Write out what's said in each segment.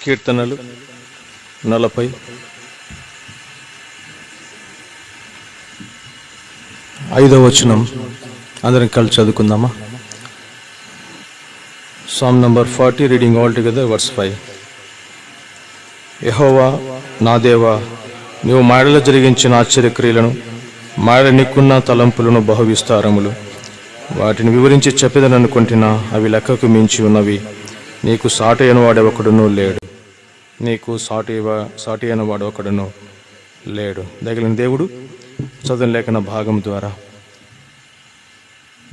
కీర్తనలు 40 5వ వచనం అందరం కలిసి చదువుకుందామా? Psalm number 40, reading all together, verse 5. యెహోవా నా దేవా, నీవు మాడలో జరిగించిన ఆశ్చర్యక్రియలను, మాడ నీకున్న తలంపులను బహు విస్తారములు. వాటిని వివరించి చెప్పేదననుకుంటున్నా, అవి లెక్కకు మించి ఉన్నవి. నీకు సాటి అయిన వాడు ఒకడును లేడు. నీకు సాటి అయిన వాడు ఒకడును లేడు. దగిలిన దేవుడు చదువు లేఖన భాగం ద్వారా,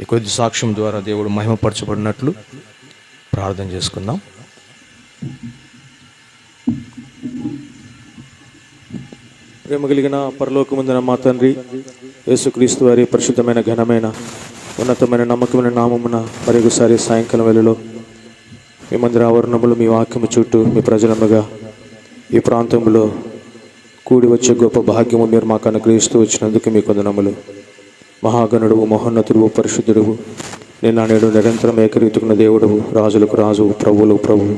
ఈ కొద్ది సాక్ష్యం ద్వారా దేవుడు మహిమపరచబడినట్లు ప్రార్థన చేసుకుందాం. ప్రేమ కలిగిన పరలోకముందున మా తండ్రి యేసుక్రీస్తు వారి పరిశుద్ధమైన ఘనమైన ఉన్నతమైన నమ్మకమైన నామమున మరొకసారి సాయంకాలం వేళలో మీ మందిర ఆవరణములు మీ వాక్యము చుట్టూ మీ ప్రజలముగా ఈ ప్రాంతంలో కూడి వచ్చే గొప్ప భాగ్యము మీరు మాకు అనుగ్రహిస్తూ వచ్చినందుకు మీ వందనములు. మహాగణుడువు, మహోన్నతుడువు, పరిశుద్ధుడువు, నిన్న నేడు నిరంతరం ఏకరీతుకున్న దేవుడువు, రాజులకు రాజు, ప్రభువులకు ప్రభువు.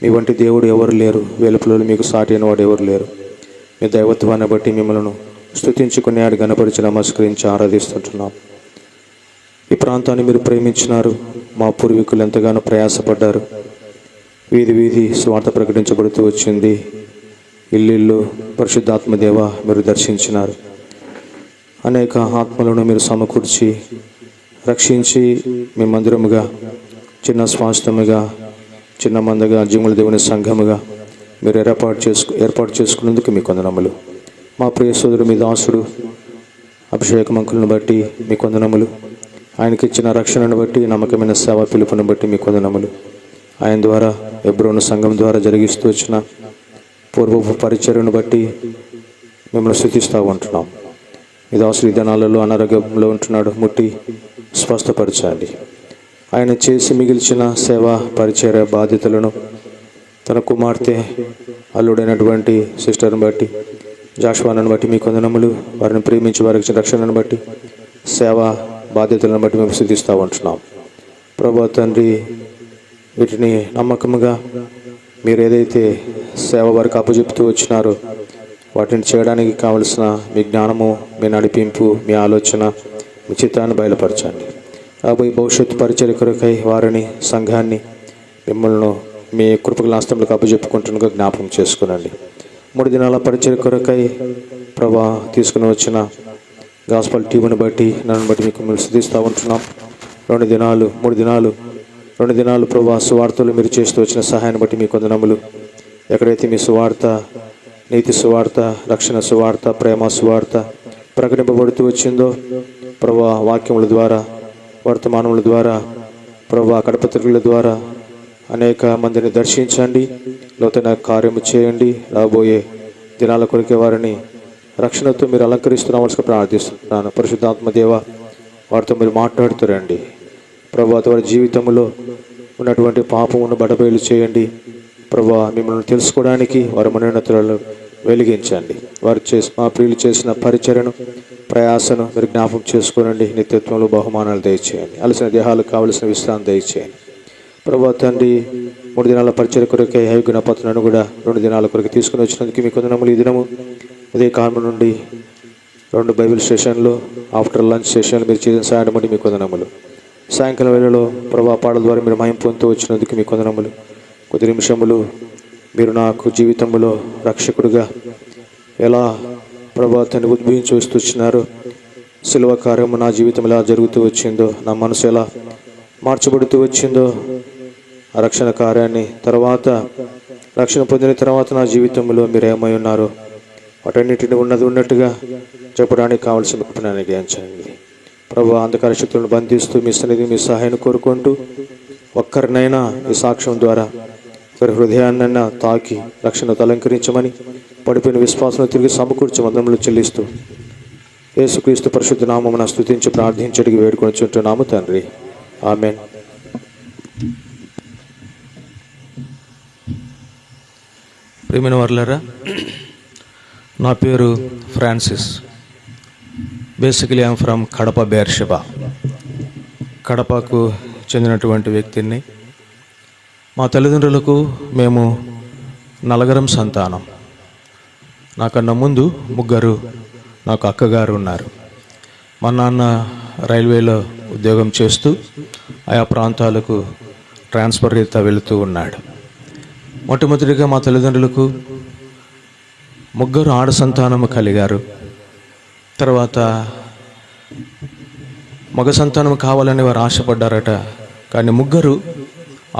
మీ వంటి దేవుడు ఎవరు లేరు. వెలుపలలో మీకు సాటి అయిన వాడు ఎవరు లేరు. మీ దైవత్వాన్ని బట్టి మిమ్మల్ని స్తుతించుకుని ఆడు గణపరిచి నమస్కరించి ఆరాధిస్తుంటున్నాం. ఈ ప్రాంతాన్ని మీరు ప్రేమించినారు. మా పూర్వీకులు ఎంతగానో ప్రయాసపడ్డారు. వీధి వీధి స్వార్థ ప్రకటించబడుతూ వచ్చింది. ఇల్లు పరిశుద్ధాత్మదేవ మీరు దర్శించినారు. అనేక ఆత్మలను మీరు సమకూర్చి రక్షించి మీ మందిరముగా, చిన్న స్వాస్థ్యముగా, చిన్న మందగా, జీవుల దేవుని సంఘముగా మీరు ఏర్పాటు చేసుకున్నందుకు మీ వందనములు. మా ప్రియ సోదరుడు మీ దాసుడు అభిషేకమంకులను బట్టి మీ వందనములు. ఆయనకి ఇచ్చిన రక్షణను బట్టి, నమ్మకమైన సేవ పిలుపును బట్టి మీ వందనములు. ఆయన ద్వారా హెబ్రోను సంఘం ద్వారా జరిగిస్తూ వచ్చిన పూర్వపు పరిచర్యను బట్టి మిమ్మల్ని స్తుతిస్తూ ఉంటున్నాం. మీ దాసుడు ఈ దినాలలో అనారోగ్యంలో ఉంటున్నాడు. ముట్టి స్వస్థపరచాలి. ఆయన చేసి మిగిల్చిన సేవా పరిచర్య బాధ్యతలను తన కుమార్తె అల్లుడైనటువంటి సిస్టర్ని బట్టి, జాషువాను బట్టి మీ వందనములు. వారిని ప్రేమించి వారికి రక్షణను బట్టి, సేవా బాధ్యతలను బట్టి మేము స్తుతిస్తూ ఉంటున్నాం. ప్రభువా తండ్రి, వీటిని నమ్మకముగా మీరు ఏదైతే సేవ వారికి అప్పచెప్తూ వచ్చినారో వాటిని చేయడానికి కావలసిన మీ జ్ఞానము, మీ నడిపింపు, మీ ఆలోచన, మీ చిత్తాన్ని బయలుపరచండి. రాబోయే భవిష్యత్తు పరిచర్య కొరకై వారిని, సంఘాన్ని మిమ్మల్ని మీ కృపగల హస్తములకు అప్పచెప్పుకుంటున్నగా జ్ఞాపకం చేసుకునండి. 3 దినాల పరిచర్య కొరకై ప్రభా తీసుకుని వచ్చిన గాస్పల్ టీముని బట్టి, నన్ను బట్టి మీకు స్తుతిస్తూ ఉంటున్నాం. 2 దినాలు ప్రభా సువార్తలు మీరు చేస్తూ వచ్చిన సహాయాన్ని బట్టి మీకు వందనములు. ఎక్కడైతే మీ సువార్త, నీతి సువార్త, రక్షణ సువార్త, ప్రేమ సువార్త ప్రకటింపబడుతూ వచ్చిందో ప్రభా, వాక్యముల ద్వారా, వర్తమానముల ద్వారా, ప్రభా కడపత్రికల ద్వారా అనేక మందిని దర్శించండి, నూతన కార్యము చేయండి. రాబోయే దినాల కొరికే వారిని రక్షణతో మీరు అలంకరిస్తున్నామని ప్రార్థిస్తున్నాను. పరిశుద్ధాత్మదేవ వారితో మీరు మాట్లాడుతారండి. ప్రభా, వారి జీవితంలో ఉన్నటువంటి పాపమును బడబయలు చేయండి. ప్రభా, మిమ్మల్ని తెలుసుకోవడానికి వారి మనోన్నతులను వెలిగించండి. వారు మా ప్రియులు చేసిన పరిచర్యను, ప్రయాసను మీరు జ్ఞాపకం చేసుకోనండి. నిత్యత్వంలో బహుమానాలు దయచేయండి. అలసిన దేహాలకు కావలసిన విశ్రాంతి దయచేయండి. ప్రభా తండ్రి, 3 దినాల పరిచర్య కొరకై హైగుణ పత్రాలను కూడా 2 దినాల కొరకు తీసుకుని వచ్చినందుకు మీకు వందనములు. ఈ దినము ఉదయ కాలం నుండి 2 బైబిల్ సెషన్లు, ఆఫ్టర్ లంచ్ సెషన్లు మీరు చేసిన సాయం బట్టి మీకు వందనములు. సాయంకాలం వేళలో ప్రభా పాటల ద్వారా మీరు మహిమ పొందుతూ వచ్చినందుకు మీకు వందనములు. కొద్ది నిమిషములు మీరు నాకు జీవితంలో రక్షకుడుగా ఎలా ప్రభా తండ్రి ఉద్భవించి వస్తున్నారో, శిలువ కార్యము నా జీవితం ఎలా జరుగుతూ వచ్చిందో, నా మనసు ఎలా మార్చబడుతూ వచ్చిందో, ఆ రక్షణ కార్యాన్ని తర్వాత, రక్షణ పొందిన తర్వాత నా జీవితంలో మీరు ఏమై ఉన్నారో వాటన్నిటిని ఉన్నట్టుగా చెప్పడానికి కావాల్సిన కృపను గ్రహించండి. ప్రభు, అంధకార శక్తులను బంధిస్తూ మీ సన్నిధి, మీ సహాయాన్ని కోరుకుంటూ ఒక్కరినైనా ఈ సాక్ష్యం ద్వారా ఒకరి హృదయాన్నైనా తాకి రక్షణతో అలంకరించమని, పడిపోయిన విశ్వాసం తిరిగి సమకూర్చి వందనములు చెల్లిస్తూ యేసుక్రీస్తు పరిశుద్ధ నామమున స్తుతించి ప్రార్థించడానికి వేడుకొని చుంటున్నాము తండ్రి. ఆమెన్. ప్రియమైన వారులారా, నా పేరు Francis. Basically I am from Kadapa, Beersheba. కడపకు చెందినటువంటి వ్యక్తిని. మా తల్లిదండ్రులకు మేము నలగరం సంతానం. నాకన్నా ముందు ముగ్గురు నాకు అక్కగారు ఉన్నారు. మా నాన్న రైల్వేలో ఉద్యోగం చేస్తూ ఆయా ప్రాంతాలకు ట్రాన్స్ఫర్ రీత్యా వెళుతూ ఉన్నాడు. మొట్టమొదటిగా మా తల్లిదండ్రులకు ముగ్గురు ఆడ సంతానము కలిగారు. తర్వాత మగ సంతానం కావాలని వారు ఆశపడ్డారట. కానీ ముగ్గురు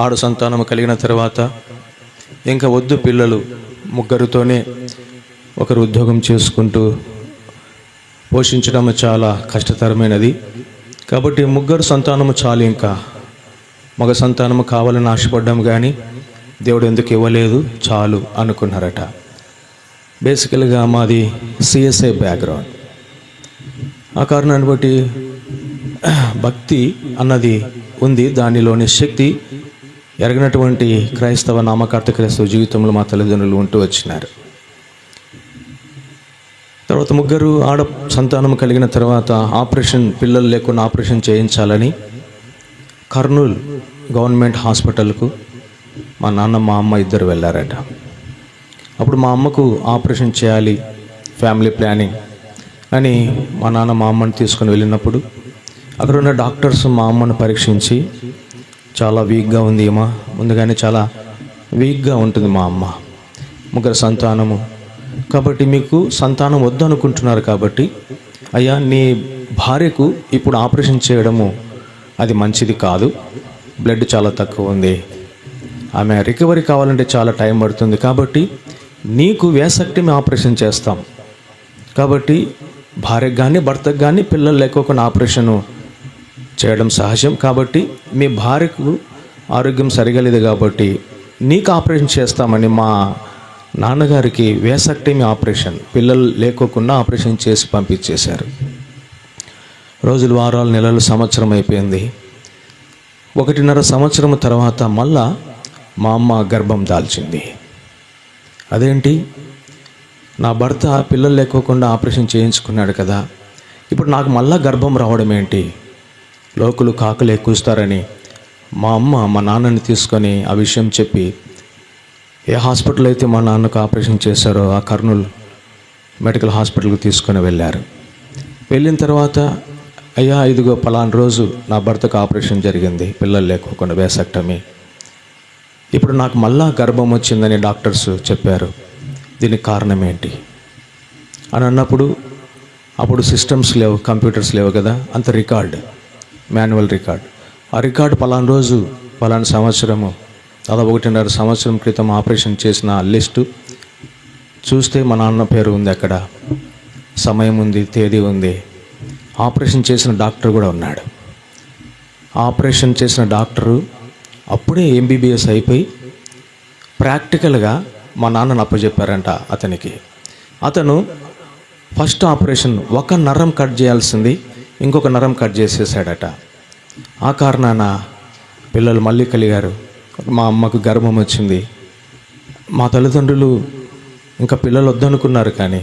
ఆడ సంతానం కలిగిన తర్వాత ఇంకా వద్దు పిల్లలు, ముగ్గురితోనే ఒకరు ఉద్యోగం చేసుకుంటూ పోషించడం చాలా కష్టతరమైనది కాబట్టి ముగ్గురు సంతానము చాలు, ఇంకా మగ సంతానము కావాలని ఆశపడ్డాము కానీ దేవుడు ఎందుకు ఇవ్వలేదు, చాలు అనుకున్నారట. బేసికల్గా మాది సిఎస్ఐ బ్యాక్గ్రౌండ్. ఆ కారణాన్ని బట్టి భక్తి అన్నది ఉంది, దానిలోని శక్తి ఎరగినటువంటి క్రైస్తవ నామకార్థ క్రైస్తవ జీవితంలో మా తల్లిదండ్రులు ఉంటూ వచ్చినారు. తర్వాత ముగ్గురు ఆడ సంతానం కలిగిన తర్వాత పిల్లలు లేకుండా ఆపరేషన్ చేయించాలని కర్నూలు గవర్నమెంట్ హాస్పిటల్కు మా నాన్న మా అమ్మ ఇద్దరు వెళ్ళారట. అప్పుడు మా అమ్మకు ఆపరేషన్ చేయాలి, ఫ్యామిలీ ప్లానింగ్ అని మా నాన్న మా అమ్మని తీసుకొని వెళ్ళినప్పుడు అక్కడ ఉన్న డాక్టర్స్ మా అమ్మను పరీక్షించి చాలా వీక్గా ఉంది అమ్మ, ముందుగానే చాలా వీక్గా ఉంటుంది మా అమ్మ, ముగ్గురు సంతానము కాబట్టి మీకు సంతానం వద్దు అనుకుంటున్నారు కాబట్టి అయ్యా నీ భార్యకు ఇప్పుడు ఆపరేషన్ చేయడము అది మంచిది కాదు, బ్లడ్ చాలా తక్కువ ఉంది, ఆమె రికవరీ కావాలంటే చాలా టైం పడుతుంది కాబట్టి నీకు వేసక్టమీ ఆపరేషన్ చేస్తాం, కాబట్టి భార్యకు కానీ భర్తకు కానీ పిల్లలు లేకోకుండా ఆపరేషను చేయడం సహజం, కాబట్టి మీ భార్యకు ఆరోగ్యం సరిగా లేదు కాబట్టి నీకు ఆపరేషన్ చేస్తామని మా నాన్నగారికి వేసక్టమీ ఆపరేషన్, పిల్లలు లేకోకుండా ఆపరేషన్ చేసి పంపించేశారు. రోజులు, వారాలు, నెలలు, సంవత్సరం అయిపోయింది. 1.5 సంవత్సరం తర్వాత మళ్ళా మా అమ్మ గర్భం దాల్చింది. అదేంటి, నా భర్త పిల్లలు లేకోకుండా ఆపరేషన్ చేయించుకున్నాడు కదా, ఇప్పుడు నాకు మళ్ళా గర్భం రావడం ఏంటి, లోకులు కాకులు ఎక్కుస్తారని మా అమ్మ మా నాన్నని తీసుకొని ఆ విషయం చెప్పి ఏ హాస్పిటల్ అయితే మా నాన్నకు ఆపరేషన్ చేశారో ఆ కర్నూలు మెడికల్ హాస్పిటల్కి తీసుకొని వెళ్ళారు. వెళ్ళిన తర్వాత అయ్యా ఇదిగో పలానా రోజు నా భర్తకు ఆపరేషన్ జరిగింది, పిల్లలు లేకోకుండా వేసక్టమీ, ఇప్పుడు నాకు మళ్ళా గర్భం వచ్చిందని డాక్టర్స్ చెప్పారు, దీనికి కారణం ఏంటి అని అన్నప్పుడు అప్పుడు సిస్టమ్స్ లేవు, కంప్యూటర్స్ లేవు కదా, అంత రికార్డ్, మాన్యువల్ రికార్డ్, ఆ రికార్డు పలానా రోజు పలానా సంవత్సరము దాదాపు 1.5 సంవత్సరం క్రితం ఆపరేషన్ చేసిన లిస్టు చూస్తే మా నాన్న పేరు ఉంది అక్కడ, సమయం ఉంది, తేదీ ఉంది, ఆపరేషన్ చేసిన డాక్టర్ కూడా ఉన్నాడు. ఆపరేషన్ చేసిన డాక్టరు అప్పుడే MBBS అయిపోయి ప్రాక్టికల్గా మా నాన్నను అప్పచెప్పారంట అతనికి. అతను ఫస్ట్ ఆపరేషన్ ఒక నరం కట్ చేయాల్సింది ఇంకొక నరం కట్ చేసేసాడట. ఆ కారణాన పిల్లలు మళ్ళీ కలిగారు, మా అమ్మకు గర్భం వచ్చింది. మా తల్లిదండ్రులు ఇంకా పిల్లలు వద్దనుకున్నారు కానీ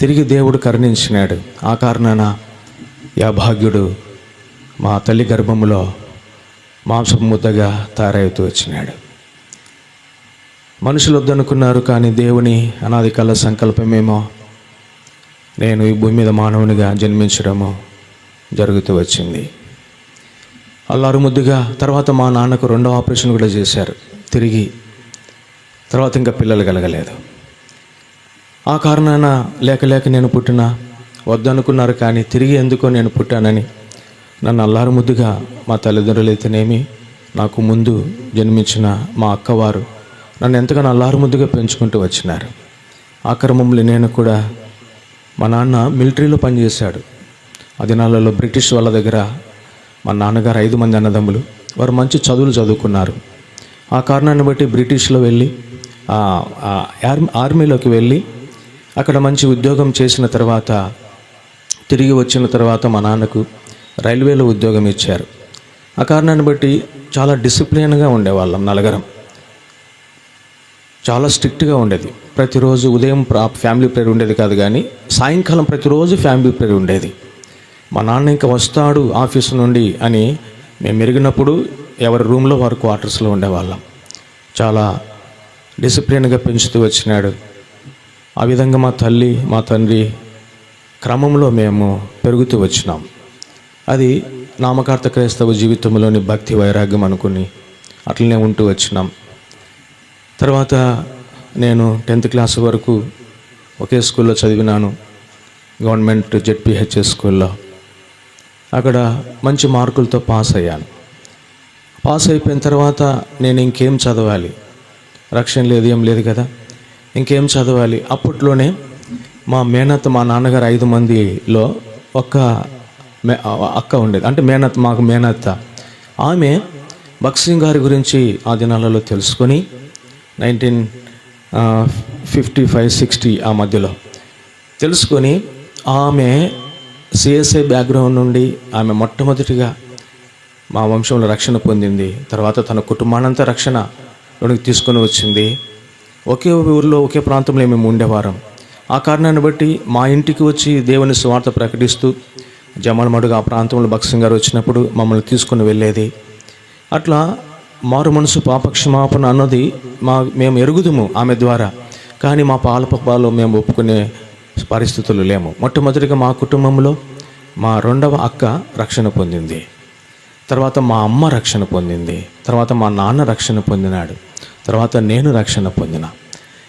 తిరిగి దేవుడు కరుణించినాడు. ఆ కారణాన యా భాగ్యుడు మా తల్లి గర్భములో మాంసపు ముద్దగా తయారవుతూ వచ్చినాడు. మనుషులు వద్దనుకున్నారు కానీ దేవుని అనాది కాల సంకల్పమేమో నేను ఈ భూమి మీద మానవునిగా జన్మించడము జరుగుతూ వచ్చింది. అల్లారు ముద్దుగా తర్వాత మా నాన్నకు 2వ ఆపరేషన్ కూడా చేశారు తిరిగి. తర్వాత ఇంకా పిల్లలు కలగలేదు. ఆ కారణాన లేక నేను పుట్టిన వద్దనుకున్నారు కానీ తిరిగి ఎందుకో నేను పుట్టానని నన్ను అల్లారు ముద్దుగా మా తల్లిదండ్రులు అయితేనేమి, నాకు ముందు జన్మించిన మా అక్కవారు నన్ను ఎంతగానో అల్లారు ముద్దుగా పెంచుకుంటూ వచ్చినారు. ఆ క్రమంలో నేను కూడా, మా నాన్న మిలిటరీలో పనిచేశాడు. ఆ దినాలలో బ్రిటిష్ వాళ్ళ దగ్గర మా నాన్నగారు 5 మంది అన్నదమ్ములు, వారు మంచి చదువులు చదువుకున్నారు. ఆ కారణాన్ని బట్టి బ్రిటిష్లో వెళ్ళి ఆర్మీలోకి వెళ్ళి అక్కడ మంచి ఉద్యోగం చేసిన తర్వాత తిరిగి వచ్చిన తర్వాత మా నాన్నకు రైల్వేలో ఉద్యోగం ఇచ్చారు. ఆ కారణాన్ని బట్టి చాలా డిసిప్లిన్గా ఉండేవాళ్ళం. నలగరం చాలా స్ట్రిక్ట్గా ఉండేది. ప్రతిరోజు ఉదయం ఫ్యామిలీ ప్రేయర్ ఉండేది కాదు కానీ సాయంకాలం ప్రతిరోజు ఫ్యామిలీ ప్రేయర్ ఉండేది. మా నాన్న ఇంకా వస్తాడు ఆఫీసు నుండి అని మేము ఎరిగినప్పుడు ఎవరి రూమ్లో వారు క్వార్టర్స్లో ఉండేవాళ్ళం. చాలా డిసిప్లిన్గా పెంచుతూ వచ్చినాడు. ఆ విధంగా మా తల్లి మా తండ్రి క్రమంలో మేము పెరుగుతూ వచ్చినాం. అది నామకార్థ క్రైస్తవ జీవితంలోని భక్తి వైరాగ్యం అనుకుని అట్లనే ఉంటూ వచ్చినాం. తర్వాత నేను 10th క్లాస్ వరకు ఒకే స్కూల్లో చదివినాను, గవర్నమెంట్ జెడ్పీహెచ్ఎస్ స్కూల్లో. అక్కడ మంచి మార్కులతో పాస్ అయ్యాను. పాస్ అయిపోయిన తర్వాత నేను ఇంకేం చదవాలి, రక్షణ లేదు, ఏం లేదు కదా, ఇంకేం చదవాలి. అప్పట్లోనే మా నాన్నగారు 5 మందిలో ఒక అక్క ఉండేది, అంటే మాకు మేనత్త. ఆమె భగత్ సింగ్ గారి గురించి ఆ దినాలలో తెలుసుకొని 1955-60 ఆ మధ్యలో తెలుసుకొని ఆమె సిఎస్ఐ బ్యాక్గ్రౌండ్ నుండి ఆమె మొట్టమొదటిగా మా వంశంలో రక్షణ పొందింది. తర్వాత తన కుటుంబానంతా రక్షణలోనికి తీసుకొని వచ్చింది. ఒకే ఊరిలో ఒకే ప్రాంతంలో మేము ఉండేవారం. ఆ కారణాన్ని బట్టి మా ఇంటికి వచ్చి దేవుని సువార్త ప్రకటిస్తూ జమలమడుగు ఆ ప్రాంతంలో భగత్ సింగ్ గారు వచ్చినప్పుడు మమ్మల్ని తీసుకొని వెళ్ళేది. అట్లా మారు మనసు పాపక్షమాపణ అన్నది మేము ఎరుగుదుము ఆమె ద్వారా. కానీ మా పాలు మేము ఒప్పుకునే పరిస్థితులు లేము. మొట్టమొదటిగా మా కుటుంబంలో మా 2వ అక్క రక్షణ పొందింది, తర్వాత మా అమ్మ రక్షణ పొందింది, తర్వాత మా నాన్న రక్షణ పొందినాడు, తర్వాత నేను రక్షణ పొందిన.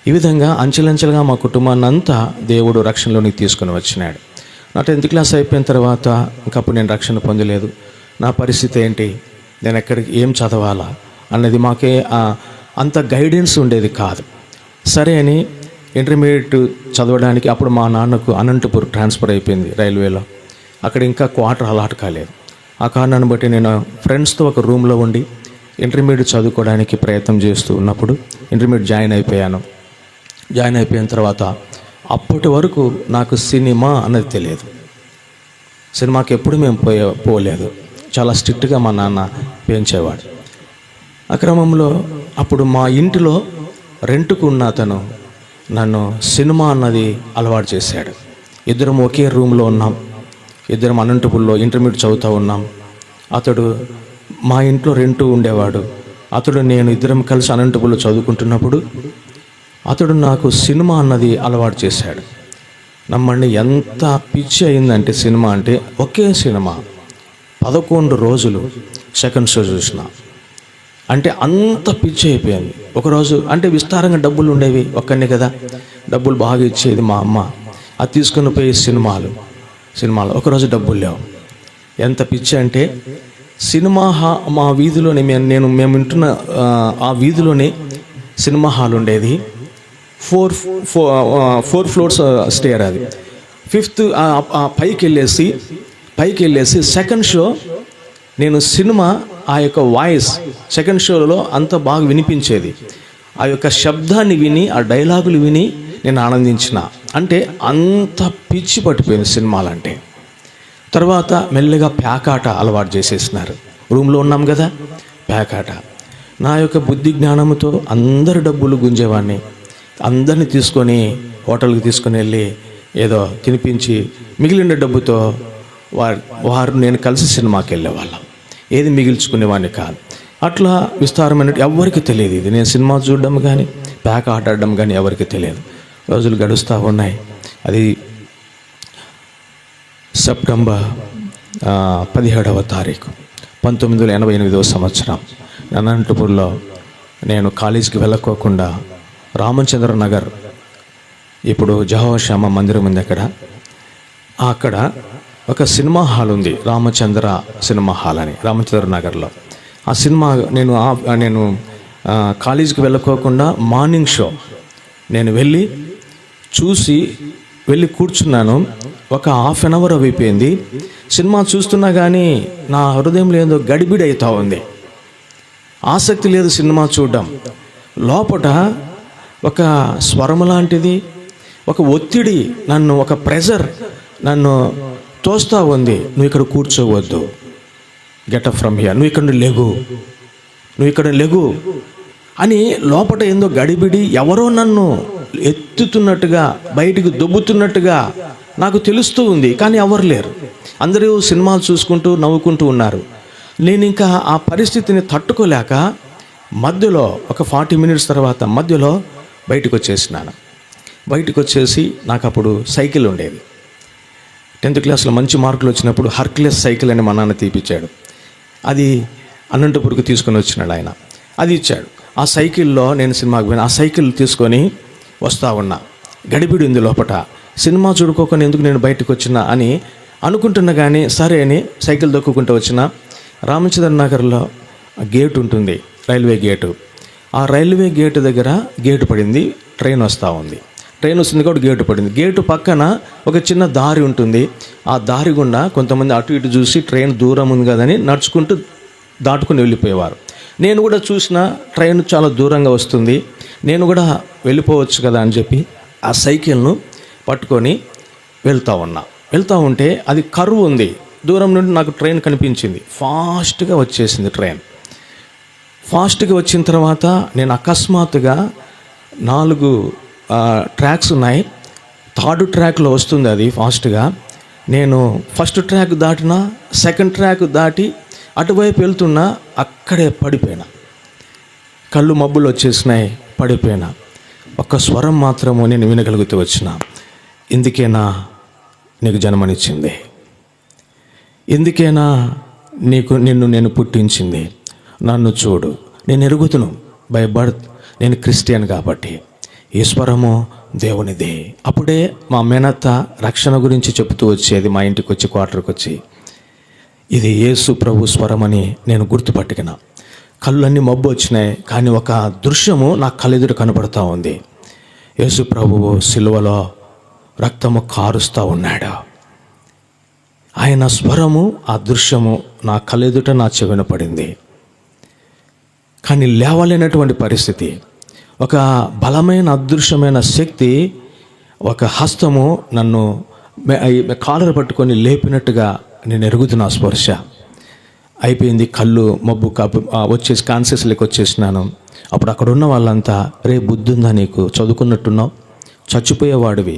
ఈ విధంగా అంచెలంచెలుగా మా కుటుంబాన్ని అంతా దేవుడు రక్షణలోనికి తీసుకుని వచ్చినాడు. నా 10th క్లాస్ అయిపోయిన తర్వాత ఇంకప్పుడు నేను రక్షణ పొందలేదు. నా పరిస్థితి ఏంటి, నేను ఎక్కడికి ఏం చదవాలా అన్నది మాకే అంత గైడెన్స్ ఉండేది కాదు. సరే అని ఇంటర్మీడియట్ చదవడానికి అప్పుడు మా నాన్నకు అనంతపూర్ ట్రాన్స్ఫర్ అయిపోయింది రైల్వేలో. అక్కడ ఇంకా క్వార్టర్ అలాట్ కాలేదు. ఆ కారణాన్ని బట్టి నేను ఫ్రెండ్స్తో ఒక రూమ్లో ఉండి ఇంటర్మీడియట్ చదువుకోవడానికి ప్రయత్నం చేస్తూ ఉన్నప్పుడు ఇంటర్మీడియట్ జాయిన్ అయిపోయాను. జాయిన్ అయిపోయిన తర్వాత అప్పటి వరకు నాకు సినిమా అన్నది తెలియదు. సినిమాకి ఎప్పుడు మేము పోలేదు. చాలా స్ట్రిక్ట్గా మా నాన్న పెంచేవాడు. ఆ క్రమంలో అప్పుడు మా ఇంటిలో రెంట్కు ఉన్న అతను నన్ను సినిమా అన్నది అలవాటు చేశాడు. ఇద్దరం ఒకే రూమ్లో ఉన్నాం, ఇద్దరం అనంతపూర్లో ఇంటర్మీడియట్ చదువుతూ ఉన్నాం. అతడు మా ఇంట్లో రెంట్ ఉండేవాడు. అతడు నేను ఇద్దరం కలిసి అనంతపూర్లో చదువుకుంటున్నప్పుడు అతడు నాకు సినిమా అన్నది అలవాటు చేశాడు. నమ్మండి, ఎంత పిచ్చి అయిందంటే సినిమా అంటే, ఒకే సినిమా 11 రోజులు సెకండ్ షో చూసిన. అంటే అంత పిచ్చి అయిపోయింది. ఒకరోజు అంటే విస్తారంగా డబ్బులు ఉండేవి, ఒక్కనే కదా, డబ్బులు బాగా ఇచ్చేది మా అమ్మ. అది తీసుకుని పోయి సినిమాలు ఒకరోజు డబ్బులు లేవు. ఎంత పిచ్చి అంటే సినిమా మా వీధిలోనే మేము వింటున్న ఆ వీధిలోనే సినిమా హాల్ ఉండేది. 4 ఫ్లోర్స్ స్టేర్. అది 5th పైకి వెళ్ళేసి సెకండ్ షో నేను సినిమా ఆ యొక్క వాయిస్ సెకండ్ షోలో అంత బాగా వినిపించేది. ఆ యొక్క శబ్దాన్ని విని ఆ డైలాగులు విని నేను ఆనందించిన. అంటే అంత పిచ్చి పట్టిపోయింది సినిమాలంటే. తర్వాత మెల్లగా ప్యాకాట అలవాటు చేసేసినారు. రూమ్లో ఉన్నాం కదా, ప్యాకాట. నా యొక్క బుద్ధి జ్ఞానంతో అందరి డబ్బులు గుంజేవాడిని. అందరిని తీసుకొని హోటల్కి తీసుకొని వెళ్ళి ఏదో తినిపించి మిగిలిన డబ్బుతో వారు నేను కలిసి సినిమాకి వెళ్ళేవాళ్ళం. ఏది మిగిల్చుకునేవాడిని కాదు. అట్లా విస్తారమైన ఎవరికి తెలియదు ఇది. నేను సినిమా చూడడం కానీ ప్యాక్ ఆడడం కానీ ఎవరికి తెలియదు. రోజులు గడుస్తూ ఉన్నాయి. అది సెప్టెంబర్ 17వ తారీఖు 1988వ సంవత్సరం. అనంతపూర్లో నేను కాలేజీకి వెళ్ళకోకుండా రామచంద్ర నగర్, ఇప్పుడు జహోవా షామా మందిరం ఉంది అక్కడ ఒక సినిమా హాల్ ఉంది, రామచంద్ర సినిమా హాల్ అని, రామచంద్ర నగర్లో. ఆ సినిమా నేను కాలేజీకి వెళ్ళకోకుండా మార్నింగ్ షో నేను వెళ్ళి కూర్చున్నాను. ఒక ½ an hour అయిపోయింది. సినిమా చూస్తున్నా కానీ నా హృదయంలో ఏదో గడిబిడి అవుతూ ఉంది. ఆసక్తి లేదు సినిమా చూడడం. లోపట ఒక స్వరం లాంటిది, ఒక ఒత్తిడి, ఒక ప్రెజర్ నన్ను తోస్తూ ఉంది. నువ్వు ఇక్కడ కూర్చోవద్దు, గెట్ అప్ ఫ్రమ్ హియర్, నువ్వు ఇక్కడ లెగు అని లోపట ఏందో గడిబిడి. ఎవరో నన్ను ఎత్తుతున్నట్టుగా, బయటికి దొబ్బుతున్నట్టుగా నాకు తెలుస్తూ ఉంది. కానీ ఎవరు లేరు. అందరూ సినిమాలు చూసుకుంటూ నవ్వుకుంటూ ఉన్నారు. నేను ఇంకా ఆ పరిస్థితిని తట్టుకోలేక మధ్యలో ఒక 40 మినిట్స్ తర్వాత మధ్యలో బయటకు వచ్చేసినాను. బయటకు వచ్చేసి నాకు అప్పుడు సైకిల్ ఉండేది. 10th క్లాస్లో మంచి మార్కులు వచ్చినప్పుడు హర్క్యులస్ సైకిల్ అని మా నాన్న తీపిచ్చాడు. అది అనంతపురికి తీసుకొని వచ్చినాడు ఆయన. అది ఇచ్చాడు. ఆ సైకిల్లో నేను సినిమాకి పోయినా. ఆ సైకిల్ తీసుకొని వస్తూ ఉన్నా. గడిబిడి ఉంది లోపట. సినిమా చూడుకోకుండా ఎందుకు నేను బయటకు వచ్చినా అని అనుకుంటున్నా. కానీ సరే అని సైకిల్ దొక్కుకుంటూ వచ్చిన. రామచంద్ర నగర్లో గేట్ ఉంటుంది, రైల్వే గేటు. ఆ రైల్వే గేటు దగ్గర గేటు పడింది. ట్రైన్ వస్తూ ఉంది. ట్రైన్ వస్తుంది కూడా గేటు పడింది. గేటు పక్కన ఒక చిన్న దారి ఉంటుంది. ఆ దారి గుండా కొంతమంది అటు ఇటు చూసి ట్రైన్ దూరం ఉంది కదని నడుచుకుంటూ దాటుకుని వెళ్ళిపోయేవారు. నేను కూడా చూసిన ట్రైన్ చాలా దూరంగా వస్తుంది, నేను కూడా వెళ్ళిపోవచ్చు కదా అని చెప్పి ఆ సైకిల్ను పట్టుకొని వెళ్తూ ఉంటే అది కర్వ్ ఉంది. దూరం నుండి నాకు ట్రైన్ కనిపించింది. ఫాస్ట్గా వచ్చేసింది ట్రైన్. ఫాస్ట్గా వచ్చిన తర్వాత నేను అకస్మాత్తుగా 4 ట్రాక్స్ ఉన్నాయి. 3rd ట్రాక్లో వస్తుంది అది ఫాస్ట్గా. నేను ఫస్ట్ ట్రాక్ దాటినా, 2nd ట్రాక్ దాటి అటువైపు వెళ్తున్నా. అక్కడే పడిపోయినా. కళ్ళు మబ్బులు వచ్చేసినాయి, పడిపోయినా. ఒక్క స్వరం మాత్రము నేను వినగలుగుతూ వచ్చిన, ఇందుకేనా నీకు జన్మనిచ్చింది, ఇందుకేనా నిన్ను నేను పుట్టించింది, నన్ను చూడు, నేను ఎరుగుతును బై బర్త్, నేను క్రిస్టియన్ కాబట్టి. ఈ స్వరము దేవునిది. అప్పుడే మా మేనత్త రక్షణ గురించి చెబుతూ వచ్చేది మా ఇంటికి వచ్చి, క్వార్టర్కి వచ్చి. ఇది యేసు ప్రభు స్వరమని నేను గుర్తుపట్టుకున్న. కళ్ళన్నీ మబ్బు వచ్చినాయి, కానీ ఒక దృశ్యము నా కళ్ళెదురు కనబడుతూ ఉంది. యేసు ప్రభువు సిలువలో రక్తము కారుస్తూ ఉన్నాడు. ఆయన స్వరము, ఆ దృశ్యము నా కళ్ళెదుట నా చెవిన పడింది. కానీ లేవలేనటువంటి పరిస్థితి. ఒక బలమైన అదృశ్యమైన శక్తి, ఒక హస్తము నన్ను కాలర్ పట్టుకొని లేపినట్టుగా నేను ఎరుగుతున్నా. స్పర్శ అయిపోయింది. కళ్ళు మబ్బు వచ్చేసి కాన్షియస్లోకి వచ్చేసినాను. అప్పుడు అక్కడ ఉన్న వాళ్ళంతా, రే బుద్ధి ఉందా నీకు, చదువుకున్నట్టున్నావు, చచ్చిపోయేవాడివి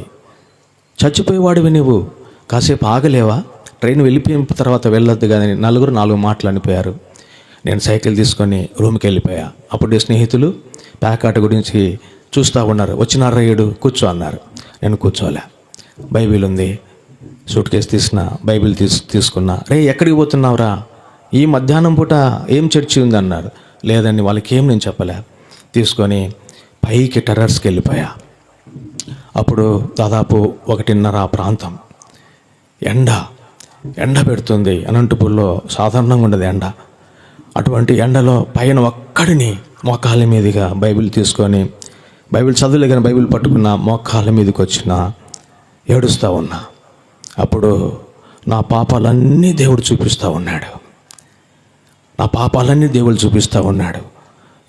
నువ్వు, కాసేపు ఆగలేవా, ట్రైన్ వెళ్ళిపోయిన తర్వాత వెళ్ళొద్దు కానీ 4 మాటలు అనిపోయారు. నేను సైకిల్ తీసుకొని రూమ్కి వెళ్ళిపోయా. అప్పుడు స్నేహితులు ప్యాకాట గురించి చూస్తూ ఉన్నారు. వచ్చినారా ఏడు, కూర్చో అన్నారు. నేను కూర్చోలే. బైబిల్ ఉంది, సూట్ కేసు తీసిన, బైబిల్ తీసుకున్నా. రే ఎక్కడికి పోతున్నావురా, ఈ మధ్యాహ్నం పూట ఏం చర్చి ఉంది అన్నారు. లేదండి, వాళ్ళకి ఏం నేను చెప్పలే. తీసుకొని పైకి టెర్రస్కి వెళ్ళిపోయా. అప్పుడు దాదాపు 1:30 ఆ ప్రాంతం. ఎండ పెడుతుంది. అనంతపూర్లో సాధారణంగా ఉండదు ఎండ. అటువంటి ఎండలో పైన ఒక్కడిని మోకాళ్ళ మీదుగా బైబిల్ తీసుకొని, బైబిల్ చదువులే కానీ బైబిల్ పట్టుకున్న, మోకాళ్ళ మీదకి వచ్చిన, ఏడుస్తూ ఉన్నా. అప్పుడు నా పాపాలన్నీ దేవుడు చూపిస్తూ ఉన్నాడు.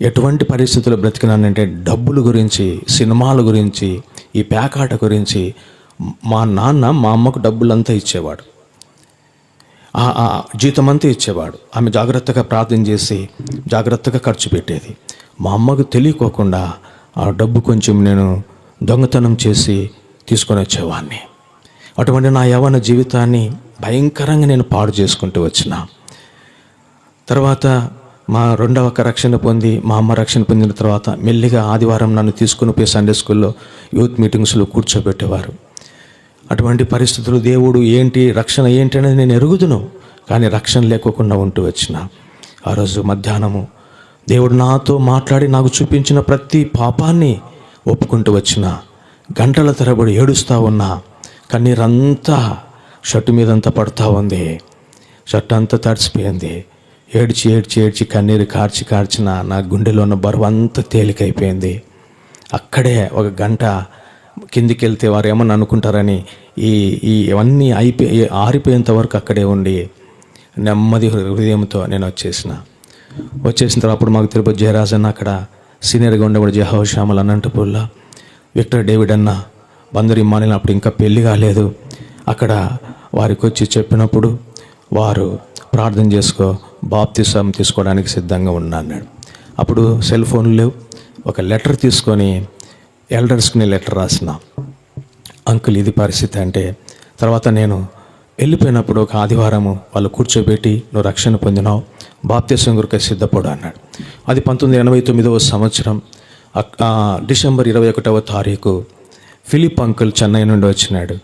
ఎటువంటి పరిస్థితుల్లో బ్రతికినానంటే, డబ్బుల గురించి, సినిమాల గురించి, ఈ ప్యాకాట గురించి. మా నాన్న మా అమ్మకు డబ్బులంతా ఇచ్చేవాడు, జీతం అంతా ఇచ్చేవాడు. ఆమె జాగ్రత్తగా ప్రార్థన చేసి జాగ్రత్తగా ఖర్చు పెట్టేది. మా అమ్మకు తెలియకోకుండా ఆ డబ్బు కొంచెం నేను దొంగతనం చేసి తీసుకొని వచ్చేవాడిని. అటువంటి నా యవ్వన జీవితాన్ని భయంకరంగా నేను పాడు చేసుకుంటూ వచ్చిన. తర్వాత మా 2వ రక్షణ పొంది, మా అమ్మ రక్షణ పొందిన తర్వాత మెల్లిగా ఆదివారం నన్ను తీసుకుని పోయి సండే స్కూల్లో యూత్ మీటింగ్స్లో కూర్చోబెట్టేవారు. అటువంటి పరిస్థితులు, దేవుడు ఏంటి, రక్షణ ఏంటి అనేది నేను ఎరుగుదును, కానీ రక్షణ లేకోకుండా ఉంటూ వచ్చిన. ఆ రోజు మధ్యాహ్నము దేవుడు నాతో మాట్లాడి నాకు చూపించిన ప్రతి పాపాన్ని ఒప్పుకుంటూ వచ్చిన. గంటల తరబడి ఏడుస్తూ ఉన్నా. కన్నీరంతా షర్టు మీదంతా పడుతూ ఉంది. షర్ట్ అంతా తడిసిపోయింది. ఏడ్చి కన్నీరు కార్చిన నా గుండెలో ఉన్న బరువు అంతా తేలికైపోయింది. అక్కడే 1 గంట కిందికి వెళ్తే వారు ఏమన్నా అనుకుంటారని ఇవన్నీ ఆరిపోయేంత వరకు అక్కడే ఉండి నెమ్మది హృదయంతో నేను వచ్చేసిన తర్వాత అప్పుడు మాకు తిరుపతి జయరాజ్ అన్న అక్కడ సీనియర్గా ఉండేవాడు, జయహోష్ శ్యామల్ అనంతపూర్లో, విక్టర్ డేవిడ్ అన్న, బందరు ఇమ్మానుయేల్, అప్పుడు ఇంకా పెళ్ళి కాలేదు. అక్కడ వారికి వచ్చి చెప్పినప్పుడు వారు ప్రార్థన చేసుకో, బాప్తిసం తీసుకోవడానికి సిద్ధంగా ఉన్నా అన్నాడు. అప్పుడు సెల్ ఫోన్లు లేవు. ఒక లెటర్ తీసుకొని ఎల్డర్స్కి నేను లెటర్ రాసిన, అంకుల్ ఇది పరిస్థితి అంటే. తర్వాత నేను వెళ్ళిపోయినప్పుడు ఒక ఆదివారము వాళ్ళు కూర్చోబెట్టి, నువ్వు రక్షణ పొందినావు, బాప్తిసం కొరకై సిద్ధపడు అన్నాడు. అది 1989 సంవత్సరం డిసెంబర్ 21వ తారీఖు ఫిలిప్ అంకుల్ చెన్నై నుండి వచ్చినాడు.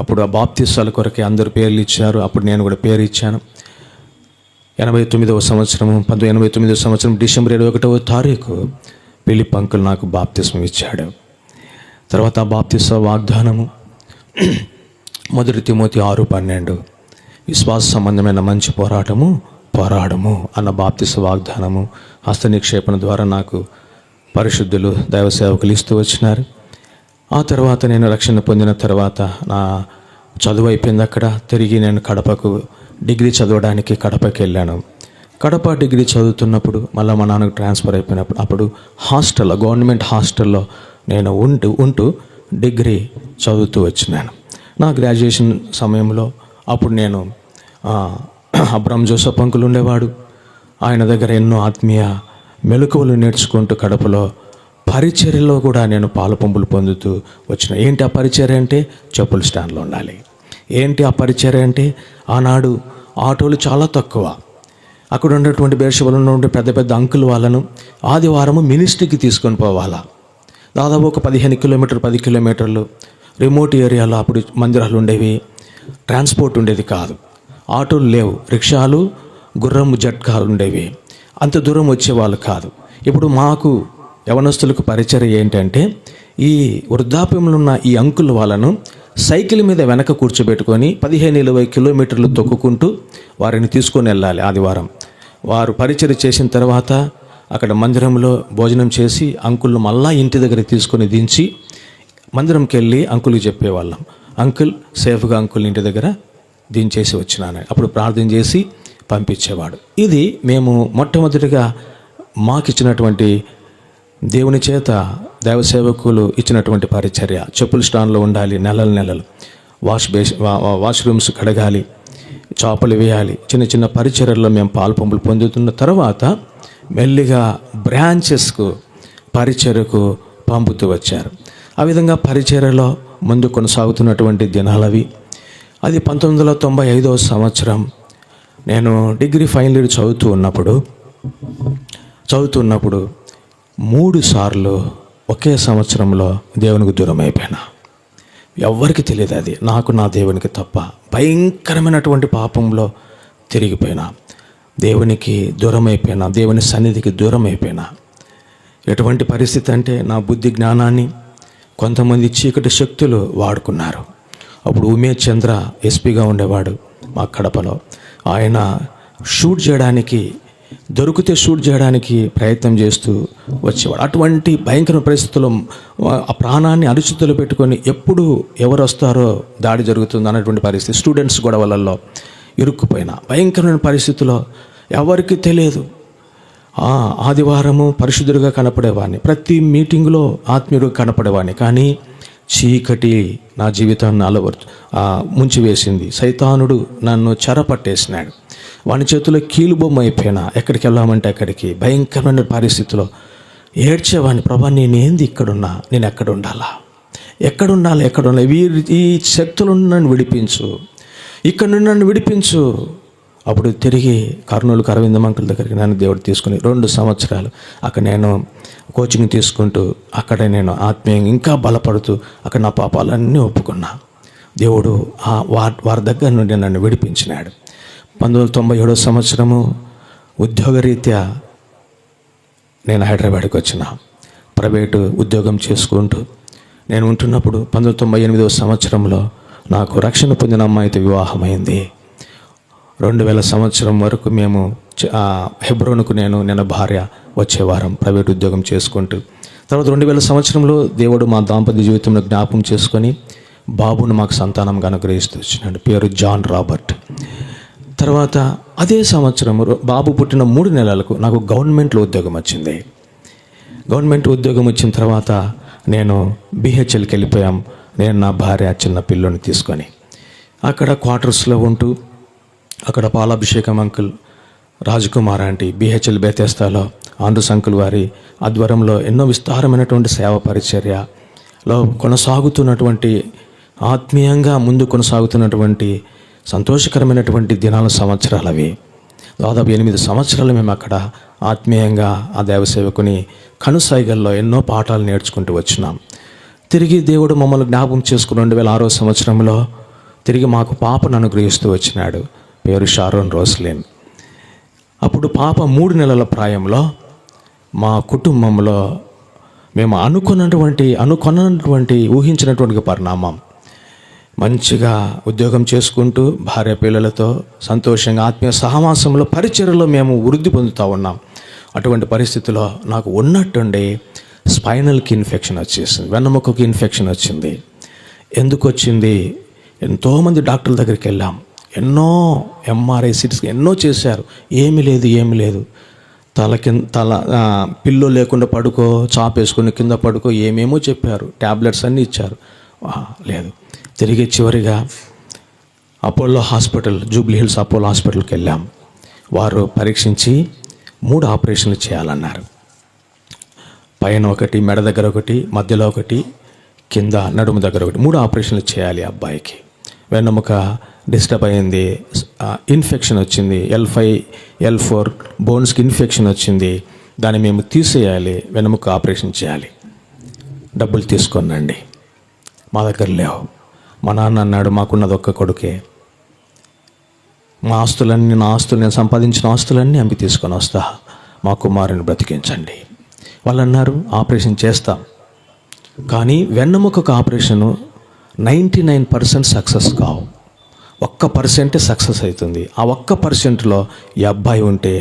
అప్పుడు ఆ బాప్తిసాల కొరకే అందరూ పేర్లు ఇచ్చారు. అప్పుడు నేను కూడా పేరు ఇచ్చాను. 1989 సంవత్సరం డిసెంబర్ 21వ తారీఖు ఫిలిప్ అంకుల్ నాకు బాప్తిస్మం ఇచ్చాడు. తర్వాత ఆ బాప్తిస వాగ్దానము 1 తిమోతి 6:12 విశ్వాస సంబంధమైన మంచి పోరాడము అన్న బాప్తిస వాగ్దానము హస్త నిక్షేపణ ద్వారా నాకు పరిశుద్ధులు దైవ సేవకులు ఇస్తూ వచ్చినారు. ఆ తర్వాత నేను రక్షణ పొందిన తర్వాత నా చదువు అయిపోయింది. అక్కడ తిరిగి నేను కడపకు డిగ్రీ చదవడానికి కడపకి వెళ్ళాను. కడప డిగ్రీ చదువుతున్నప్పుడు మళ్ళీ మా నాన్నకు ట్రాన్స్ఫర్ అయిపోయినప్పుడు అప్పుడు హాస్టల్లో, గవర్నమెంట్ హాస్టల్లో నేను ఉంటూ డిగ్రీ చదువుతూ వచ్చినాను. నా గ్రాడ్యుయేషన్ సమయంలో అప్పుడు నేను అబ్రహం జోసఫ్ అంకుల్ ఉండేవాడు. ఆయన దగ్గర ఎన్నో ఆత్మీయ మెలకువలు నేర్చుకుంటూ కడపలో పరిచర్యలో కూడా నేను పాలుపంపులు పొందుతూ వచ్చిన. ఏంటి ఆ పరిచర్య అంటే? చెప్పుల స్టాండ్లో ఉండాలి. ఏంటి ఆ పరిచర్య అంటే? ఆనాడు ఆటోలు చాలా తక్కువ. అక్కడ ఉన్నటువంటి బేర్షెబాలో ఉన్నటువంటి పెద్ద పెద్ద అంకుల్ వాళ్ళను ఆదివారము మినిస్ట్రీకి తీసుకొని పోవాలా. దాదాపు ఒక 10 కిలోమీటర్లు రిమోట్ ఏరియాలో అప్పుడు మందిరాలు ఉండేవి. ట్రాన్స్పోర్ట్ ఉండేది కాదు, ఆటోలు లేవు, రిక్షాలు, గుర్రము జట్కాలు ఉండేవి. అంత దూరం వచ్చేవాళ్ళు కాదు. ఇప్పుడు మాకు యవనస్తులకు పరిచయం ఏంటంటే ఈ వృద్ధాప్యంలో ఉన్న ఈ అంకుల్ వాళ్ళను సైకిల్ మీద వెనక కూర్చోబెట్టుకొని 15-20 కిలోమీటర్లు తొక్కుకుంటూ వారిని తీసుకొని వెళ్ళాలి. ఆదివారం వారు పరిచయం చేసిన తర్వాత అక్కడ మందిరంలో భోజనం చేసి అంకుల్ను మళ్ళా ఇంటి దగ్గర తీసుకొని దించి మందిరంకి వెళ్ళి అంకుల్కి చెప్పేవాళ్ళం, అంకుల్ సేఫ్గా అంకుల్ ఇంటి దగ్గర దించేసి వచ్చినాను. అప్పుడు ప్రార్థన చేసి పంపించేవాడు. ఇది మేము మొట్టమొదటిగా మాకిచ్చినటువంటి దేవుని చేత దైవ సేవకులు ఇచ్చినటువంటి పరిచర్య. చెప్పుల స్టాండ్లో ఉండాలి, నెలలు వాష్రూమ్స్ కడగాలి, చాపలు వేయాలి. చిన్న చిన్న పరిచర్యల్లో మేము పాలుపంపులు పొందుతున్న తర్వాత మెల్లిగా బ్రాంచెస్కు పరిచర్యకు పంపుతూ వచ్చారు. ఆ విధంగా పరిచర్యలో ముందు కొనసాగుతున్నటువంటి దినాలవి. అది 1995 సంవత్సరం నేను డిగ్రీ ఫైనల్ ఇయర్ చదువుతున్నప్పుడు 3 సార్లు ఒకే సంవత్సరంలో దేవునికి దూరం అయిపోయినా. ఎవ్వరికి తెలియదు అది, నాకు నా దేవునికి తప్ప. భయంకరమైనటువంటి పాపంలో తిరిగిపోయినా, దేవునికి దూరం అయిపోయినా, దేవుని సన్నిధికి దూరం అయిపోయినా. ఎటువంటి పరిస్థితి అంటే నా బుద్ధి జ్ఞానాన్ని కొంతమంది చీకటి శక్తులు వాడుకున్నారు. అప్పుడు ఉమేష్ చంద్ర ఎస్పీగా ఉండేవాడు మా కడపలో. ఆయన దొరికితే షూట్ చేయడానికి ప్రయత్నం చేస్తూ వచ్చేవాడు. అటువంటి భయంకర పరిస్థితుల్లో ఆ ప్రాణాన్ని అరిచేతులు పెట్టుకొని ఎప్పుడు ఎవరు వస్తారో దాడి జరుగుతుంది అన్నటువంటి పరిస్థితి. స్టూడెంట్స్ గొడవలలో ఇరుక్కుపోయిన భయంకరమైన పరిస్థితిలో ఎవరికి తెలియదు. ఆదివారము పరిశుద్ధుడిగా కనపడేవాడిని, ప్రతి మీటింగులో ఆత్మీయుడిగా కనపడేవాడిని. కానీ చీకటి నా జీవితాన్ని ముంచివేసింది. సైతానుడు నన్ను చెరపట్టేసినాడు. వాని చేతిలో కీలుబొమ్మ అయిపోయినా. ఎక్కడికి వెళ్ళామంటే అక్కడికి. భయంకరమైన పరిస్థితిలో ఏడ్చేవాడిని, ప్రభా నేనేంది ఇక్కడున్నా, నేను ఎక్కడ ఉండాలి, ఈ శక్తులు నన్ను విడిపించు, ఇక్కడ నుండి నన్ను విడిపించు. అప్పుడు తిరిగి కర్నూలు అరవిందం అంకుల్ దగ్గరికి నన్ను దేవుడు తీసుకుని 2 సంవత్సరాలు అక్కడ నేను కోచింగ్ తీసుకుంటూ అక్కడ నేను ఆత్మీయంగా ఇంకా బలపడుతూ అక్కడ నా పాపాలన్నీ ఒప్పుకున్నా. దేవుడు వారి దగ్గర నుండి నన్ను విడిపించినాడు. 1997 సంవత్సరము ఉద్యోగరీత్యా నేను హైదరాబాద్కి వచ్చిన. ప్రైవేటు ఉద్యోగం చేసుకుంటూ నేను ఉంటున్నప్పుడు 1998 సంవత్సరంలో నాకు రక్షణ పొందిన అమ్మాయితో వివాహమైంది. 2000 సంవత్సరం వరకు మేము హెబ్రోనుకు నేను భార్య వచ్చేవారం ప్రైవేట్ ఉద్యోగం చేసుకుంటూ. తర్వాత 2000 సంవత్సరంలో దేవుడు మా దాంపత్య జీవితంలో జ్ఞాపకం చేసుకొని బాబును మాకు సంతానంగా అనుగ్రహిస్తూ వచ్చినాడు. పేరు జాన్ రాబర్ట్. తర్వాత అదే సంవత్సరం బాబు పుట్టిన 3 నెలలకు నాకు గవర్నమెంట్లో ఉద్యోగం వచ్చింది. గవర్నమెంట్ ఉద్యోగం వచ్చిన తర్వాత నేను బిహెచ్ఎల్కి వెళ్ళిపోయాం. నేను నా భార్య చిన్న పిల్లని తీసుకొని అక్కడ క్వార్టర్స్లో ఉంటూ అక్కడ పాలాభిషేకం అంకుల్, రాజకుమార్ ఆంటీ, బిహెచ్ఎల్ బేతేస్తాలో ఆంధ్రస్ అంకుల్ వారి ఆధ్వర్యంలో ఎన్నో విస్తారమైనటువంటి సేవ పరిచర్యలో కొనసాగుతున్నటువంటి ఆత్మీయంగా ముందు కొనసాగుతున్నటువంటి సంతోషకరమైనటువంటి దినాల సంవత్సరాలు అవి. దాదాపు 8 సంవత్సరాలు మేము అక్కడ ఆత్మీయంగా ఆ దైవసేవకుని కనుసైగల్లో ఎన్నో పాఠాలు నేర్చుకుంటూ వచ్చినాం. తిరిగి దేవుడు మమ్మల్ని జ్ఞాపకం చేసుకుని 2006 సంవత్సరంలో తిరిగి మాకు పాపను అనుగ్రహిస్తూ వచ్చినాడు. పేరు షారోన్ రోస్లిన్. అప్పుడు పాప 3 నెలల ప్రాయంలో మా కుటుంబంలో మేము అనుకున్నటువంటి ఊహించినటువంటి పరిణామం. మంచిగా ఉద్యోగం చేసుకుంటూ భార్య పిల్లలతో సంతోషంగా ఆత్మీయ సహవాసంలో పరిచర్యలో మేము వృద్ధి పొందుతూ ఉన్నాం. అటువంటి పరిస్థితిలో నాకు ఉన్నట్టుండి స్పైనల్కి ఇన్ఫెక్షన్ వచ్చేసింది, వెన్నెముకకి ఇన్ఫెక్షన్ వచ్చింది. ఎందుకు వచ్చింది? ఎంతోమంది డాక్టర్ల దగ్గరికి వెళ్ళాం, ఎన్నో ఎంఆర్ఐ సిటీస్ ఎన్నో చేశారు. ఏమీ లేదు. తల పిల్లో లేకుండా పడుకో, చాపేసుకుని కింద పడుకో, ఏమేమో చెప్పారు, ట్యాబ్లెట్స్ అన్నీ ఇచ్చారు. లేదు. తిరిగి చివరిగా Apollo hospital, Jubilee hills Apollo హాస్పిటల్కి వెళ్ళాం. వారు పరీక్షించి 3 ఆపరేషన్లు చేయాలన్నారు. పైన ఒకటి, మెడ దగ్గర ఒకటి, మధ్యలో ఒకటి, కింద నడుము దగ్గర ఒకటి, 3 ఆపరేషన్లు చేయాలి. అబ్బాయికి వెన్నెముక డిస్టర్బ్ అయింది, ఇన్ఫెక్షన్ వచ్చింది, L5 L4 బోన్స్కి ఇన్ఫెక్షన్ వచ్చింది. దాన్ని మేము తీసేయాలి, వెన్నెముక ఆపరేషన్ చేయాలి. డబ్బులు తీసుకోనండి, మా దగ్గర లేవు. మా నాన్న అన్నాడు, మాకున్నది ఒక్క కొడుకే, మా ఆస్తులన్నీ, నేను సంపాదించిన ఆస్తులన్నీ అమ్మి తీసుకొని వస్తా, మా కుమారుని బ్రతికించండి. వాళ్ళు అన్నారు, ఆపరేషన్ చేస్తాం, కానీ వెన్నెముకకు ఆపరేషను 99% సక్సెస్ కావు, 1% సక్సెస్ అవుతుంది. ఆ 1%లో ఈ అబ్బాయి ఉంటే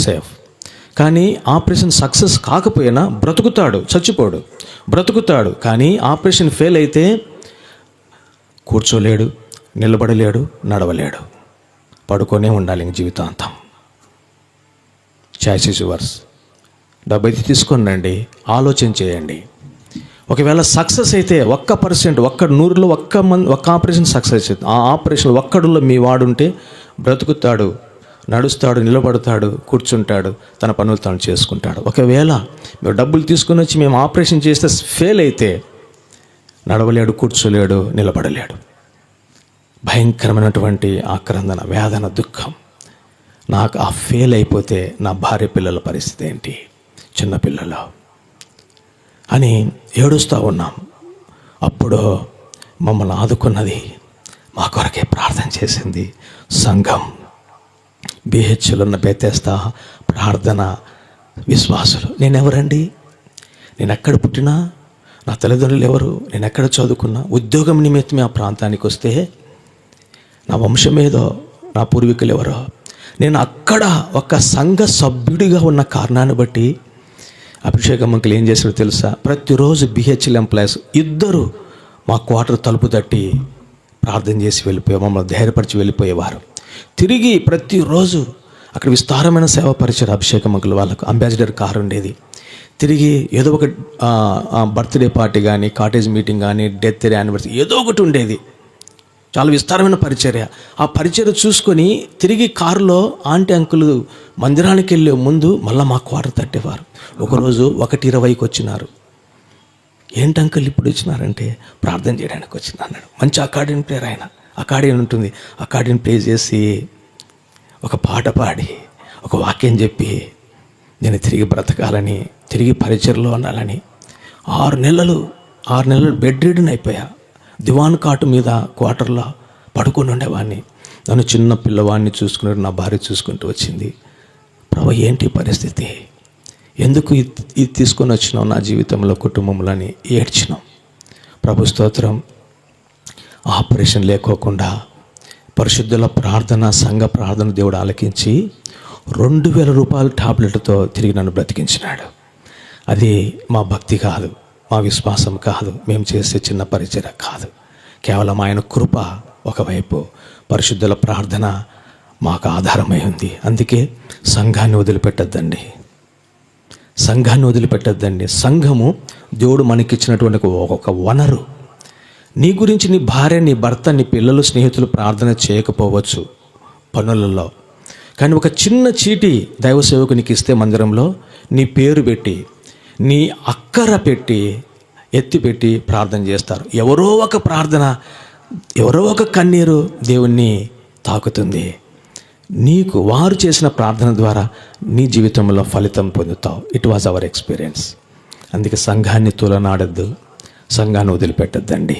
సేఫ్. కానీ ఆపరేషన్ సక్సెస్ కాకపోయినా బ్రతుకుతాడు, చచ్చిపోడు, బ్రతుకుతాడు. కానీ ఆపరేషన్ ఫెయిల్ అయితే కూర్చోలేడు, నిలబడలేడు, నడవలేడు, పడుకొనే ఉండాలి ఇంక జీవితాంతం. Choice is yours. డబ్బు అయితే తీసుకొనండి, ఆలోచన చేయండి. ఒకవేళ సక్సెస్ అయితే 1%, 100లో 1 ఆపరేషన్ సక్సెస్ అవుతుంది. ఆ ఆపరేషన్ ఒక్కడులో మీ వాడుంటే బ్రతుకుతాడు, నడుస్తాడు, నిలబడతాడు, కూర్చుంటాడు, తన పనులు తాను చేసుకుంటాడు. ఒకవేళ మీరు డబ్బులు తీసుకొని వచ్చి మేము ఆపరేషన్ చేస్తే ఫెయిల్ అయితే నడవలేడు, కూర్చోలేడు, నిలబడలేడు. భయంకరమైనటువంటి ఆక్రందన, వేదన, దుఃఖం. నాకు ఆ ఫెయిల్ అయిపోతే నా భార్య పిల్లల పరిస్థితి ఏంటి, చిన్నపిల్లలు అని ఏడుస్తూ ఉన్నాం. అప్పుడు మమ్మల్ని ఆదుకున్నది, మా కొరకే ప్రార్థన చేసింది సంఘం. BHలో ఉన్న బెతెస్దా ప్రార్థన విశ్వాసులు. నేనెవరండి? నేను ఎక్కడ పుట్టినా, నా తల్లిదండ్రులు ఎవరు, నేను ఎక్కడ చదువుకున్నా, ఉద్యోగం నిమిత్తమే ఆ ప్రాంతానికి వస్తే నా వంశం ఏదో, నా పూర్వీకులు ఎవరో, నేను అక్కడ ఒక సంఘ సభ్యుడిగా ఉన్న కారణాన్ని బట్టి అభిషేకం అంకులు ఏం చేశారో తెలుసా? ప్రతిరోజు BHL ఎంప్లాయీస్ 2 మా క్వార్టర్ తలుపు తట్టి ప్రార్థన చేసి మమ్మల్ని ధైర్యపరిచి వెళ్ళిపోయేవారు. తిరిగి ప్రతిరోజు అక్కడ విస్తారమైన సేవ పరిచయం. అభిషేకం అంకులు వాళ్ళకు అంబాసిడర్ కారు ఉండేది. తిరిగి ఏదో ఒక బర్త్డే పార్టీ కానీ, కాటేజ్ మీటింగ్ కానీ, డెత్ యానివర్సరీ ఏదో ఒకటి ఉండేది. చాలా విస్తారమైన పరిచర్య. ఆ పరిచర్య చూసుకొని తిరిగి కారులో ఆంటీ అంకులు మందిరానికి వెళ్ళే ముందు మళ్ళీ మా క్వార్టర్ తట్టేవారు. ఒకరోజు 1:20కి వచ్చినారు. ఏంటి అంకుల్ ఇప్పుడు వచ్చినారంటే, ప్రార్థన చేయడానికి వచ్చిన అన్నాడు. మంచి అకార్డియన్ ప్లేయర్ ఆయన. అకార్డియన్ ఉంటుంది, అకార్డియన్ ప్లే చేసి ఒక పాట పాడి ఒక వాక్యం చెప్పి నేను తిరిగి బ్రతకాలని, తిరిగి పరిచర్లో ఉండాలని 6 నెలలు బెడ్ రీడన్ అయిపోయా. దివాన్ కాటు మీద క్వార్టర్లో పడుకొని ఉండేవాడిని. నన్ను చిన్న పిల్లవాడిని చూసుకున్నాడు, నా భార్య చూసుకుంటూ వచ్చింది. ప్రభు ఏంటి పరిస్థితి, ఎందుకు ఇది తీసుకొని వచ్చినావు నా జీవితంలో, కుటుంబంలో అని ఏడ్చినాం. ప్రభు స్తోత్రం. ఆపరేషన్ లేకోకుండా పరిశుద్ధుల ప్రార్థన, సంఘ ప్రార్థన దేవుడు ఆలకించి 2000 రూపాయల టాబ్లెట్తో తిరిగి నన్ను బ్రతికించినాడు. అది మా భక్తి కాదు, మా విశ్వాసం కాదు, మేము చేసే చిన్న పరిచర్య కాదు, కేవలం ఆయన కృప. ఒకవైపు పరిశుద్ధుల ప్రార్థన మాకు ఆధారమై ఉంది. అందుకే సంఘాన్ని వదిలిపెట్టద్దండి, సంఘాన్ని వదిలిపెట్టద్దండి. సంఘము దేవుడు మనకిచ్చినటువంటి ఒక వనరు. నీ గురించి నీ భార్య, నీ భర్త, నీ పిల్లలు, స్నేహితులు ప్రార్థన చేయకపోవచ్చు పనులలో, కానీ ఒక చిన్న చీటి దైవ సేవకునికి ఇస్తే మందిరంలో నీ పేరు పెట్టి, నీ అక్కర పెట్టి, ఎత్తిపెట్టి ప్రార్థన చేస్తారు. ఎవరో ఒక ప్రార్థన, ఎవరో ఒక కన్నీరు దేవుణ్ణి తాకుతుంది. నీకు వారు చేసిన ప్రార్థన ద్వారా నీ జీవితంలో ఫలితం పొందుతావు. It was our experience. అందుకే సంఘాన్ని తూలనాడద్దు, సంఘాన్ని వదిలిపెట్టద్దండి.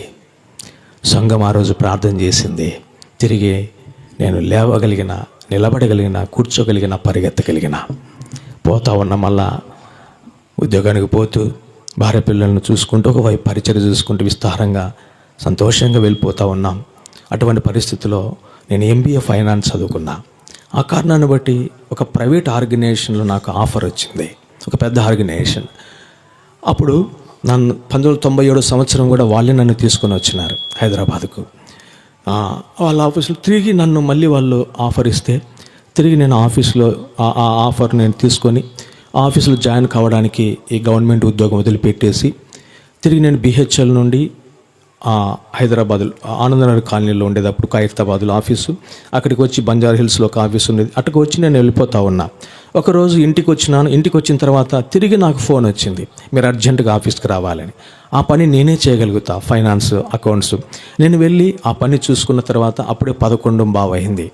సంఘం ఆ రోజు ప్రార్థన చేసింది. తిరిగి నేను లేవగలిగిన, నిలబడగలిగిన, కూర్చోగలిగిన, పరిగెత్తగలిగిన. పోతా ఉన్న మళ్ళా ఉద్యోగానికి పోతూ భార్య పిల్లలను చూసుకుంటూ, ఒకవైపు పరిచర్య చూసుకుంటూ విస్తారంగా సంతోషంగా వెళ్ళిపోతూ ఉన్నాం. అటువంటి పరిస్థితిలో నేను MBA ఫైనాన్స్ చదువుకున్నా. ఆ కారణాన్ని బట్టి ఒక ప్రైవేట్ ఆర్గనైజేషన్లో నాకు ఆఫర్ వచ్చింది, ఒక పెద్ద ఆర్గనైజేషన్. అప్పుడు నన్ను 1997 సంవత్సరం కూడా వాళ్ళే నన్ను తీసుకొని వచ్చినారు హైదరాబాద్కు. వాళ్ళ ఆఫీసులో తిరిగి నన్ను మళ్ళీ వాళ్ళు ఆఫర్ ఇస్తే తిరిగి నేను ఆఫీస్లో ఆ ఆఫర్ నేను తీసుకొని ఆఫీసులో జాయిన్ కావడానికి ఈ గవర్నమెంట్ ఉద్యోగం వదిలిపెట్టేసి తిరిగి నేను BHL నుండి హైదరాబాద్లో ఆనందనగర్ కాలనీలో ఉండేది అప్పుడు ఖైరతాబాద్లో ఆఫీసు. అక్కడికి వచ్చి బంజారా హిల్స్లో ఒక ఆఫీస్ ఉండేది. అక్కడికి వచ్చి నేను వెళ్ళిపోతా ఉన్నా. ఒకరోజు ఇంటికి వచ్చినాను. ఇంటికి వచ్చిన తర్వాత తిరిగి నాకు ఫోన్ వచ్చింది, మీరు అర్జెంటుగా ఆఫీస్కి రావాలని. ఆ పని నేనే చేయగలుగుతా, ఫైనాన్స్, అకౌంట్స్. నేను వెళ్ళి ఆ పని చూసుకున్న తర్వాత అప్పుడే 11 అయింది.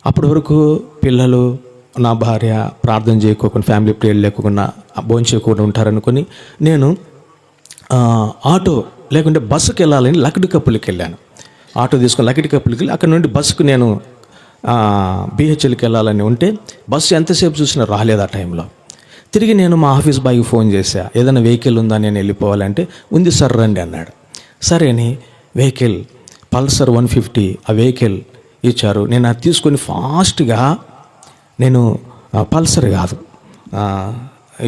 అప్పటి వరకు పిల్లలు, నా భార్య ప్రార్థన చేయకోకుండా, ఫ్యామిలీ ప్రేయర్ లేకుండా, భోజనం చేయకుండా ఉంటారనుకొని నేను ఆటో లేకుంటే బస్సుకి వెళ్ళాలని లకిడికప్పులకి వెళ్ళాను. ఆటో తీసుకొని లకిడికప్పులకి వెళ్ళి అక్కడ నుండి బస్సుకు నేను BHLకి వెళ్ళాలని ఉంటే బస్సు ఎంతసేపు చూసినా రాలేదు ఆ టైంలో. తిరిగి నేను మా ఆఫీస్ బాయ్కి ఫోన్ చేశా, ఏదైనా వెహికల్ ఉందా నేను వెళ్ళిపోవాలంటే. ఉంది సార్ రండి అన్నాడు. సరే అని వెహికల్ పల్సర్ 150 ఆ వెహికల్ ఇచ్చారు. నేను అది తీసుకొని ఫాస్ట్గా, నేను పల్సర్ కాదు,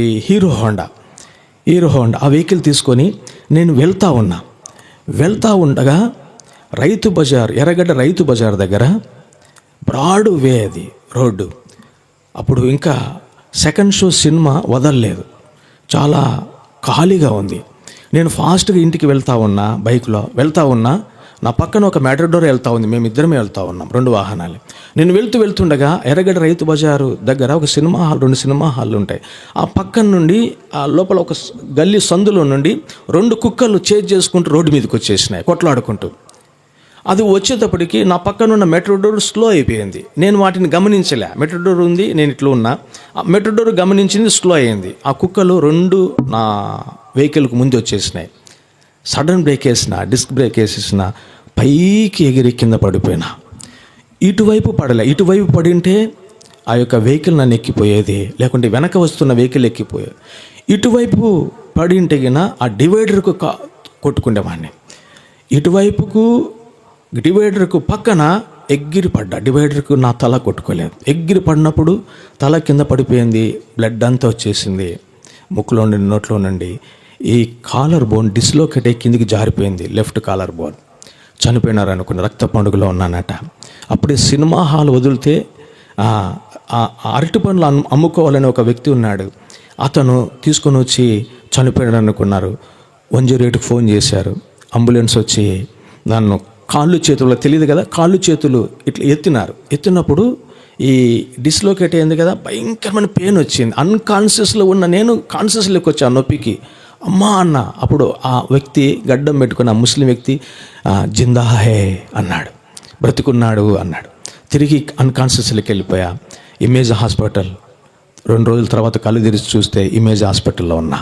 ఈ హీరో హోండా ఆ వెహికల్ తీసుకొని నేను వెళ్తా ఉండగా రైతు బజార్, ఎర్రగడ్డ రైతు బజార్ దగ్గర బ్రాడ్ వే అది రోడ్డు. అప్పుడు ఇంకా సెకండ్ షో సినిమా వదలలేదు, చాలా ఖాళీగా ఉంది. నేను ఫాస్ట్గా ఇంటికి బైక్లో వెళ్తా ఉన్నా. నా పక్కన ఒక మెట్రోడోర్ వెళ్తూ ఉంది. మేమిద్దరమే వెళ్తూ ఉన్నాం, 2 వాహనాలు. నేను వెళ్తుండగా ఎర్రగడ్డ రైతు బజారు దగ్గర ఒక సినిమా హాల్, 2 సినిమా హాళ్ళు ఉంటాయి. ఆ పక్కన నుండి ఆ లోపల ఒక గల్లీ సందులో నుండి 2 కుక్కలు చేజ్ చేసుకుంటూ రోడ్డు మీదకి వచ్చేసినాయి కొట్లాడుకుంటూ. అది వచ్చేటప్పటికి నా పక్కన ఉన్న మెట్రోడోర్ స్లో అయిపోయింది. నేను వాటిని గమనించలే. మెట్రోడోర్ ఉంది, నేను ఇట్లా ఉన్నా. ఆ మెట్రోడోర్ గమనించింది, స్లో అయింది. ఆ కుక్కలు 2 నా వెహికల్కి ముందు వచ్చేసినాయి. సడన్ బ్రేక్ వేసిన, డిస్క్ బ్రేక్ వేసేసిన, పైకి ఎగిరి కింద పడిపోయినా. ఇటువైపు పడింటే ఆ యొక్క వెహికల్ నన్ను ఎక్కిపోయేది, లేకుంటే వెనక వస్తున్న వెహికల్ ఎక్కిపోయేది. ఇటువైపు పడింటే ఆ డివైడర్కు కొట్టుకునేవాడిని. ఇటువైపుకు డివైడర్కు పక్కన ఎగిరిపడ్డా. డివైడర్కు నా తల కొట్టుకోలేదు. ఎగిరి పడినప్పుడు తల కింద పడిపోయింది, బ్లడ్ అంతా వచ్చేసింది ముక్కులో నుండి, నోట్లో నుండి. ఈ కాలర్ బోన్ డిస్లోకేట్ అయ్యి కిందికి జారిపోయింది, లెఫ్ట్ కాలర్ బోన్. చనిపోయినారు అనుకున్న, రక్త పండుగలో ఉన్నానట. అప్పుడే సినిమా హాల్ వదిలితే అరటి పండ్లు అమ్ముకోవాలని ఒక వ్యక్తి ఉన్నాడు. అతను తీసుకొని వచ్చి చనిపోయాడు అనుకున్నారు. 108కి ఫోన్ చేశారు. అంబులెన్స్ వచ్చి నన్ను కాళ్ళు చేతుల్లో, తెలియదు కదా, కాళ్ళు చేతులు ఇట్లా ఎత్తినప్పుడు ఈ డిస్లోకేట్ అయింది కదా, భయంకరమైన పెయిన్ వచ్చింది. అన్కాన్షియస్లో ఉన్న నేను కాన్షియస్లోకి వచ్చాను నొప్పికి. అమ్మా అన్న. అప్పుడు ఆ వ్యక్తి గడ్డం పెట్టుకున్న ముస్లిం వ్యక్తి జిందా హే అన్నాడు, బ్రతికున్నాడు అన్నాడు. తిరిగి అన్కాన్షియస్లోకి వెళ్ళిపోయా. Image hospital. 2 రోజుల తర్వాత కళ్ళు తెరిచి చూస్తే ఇమేజ్ హాస్పిటల్లో ఉన్నా.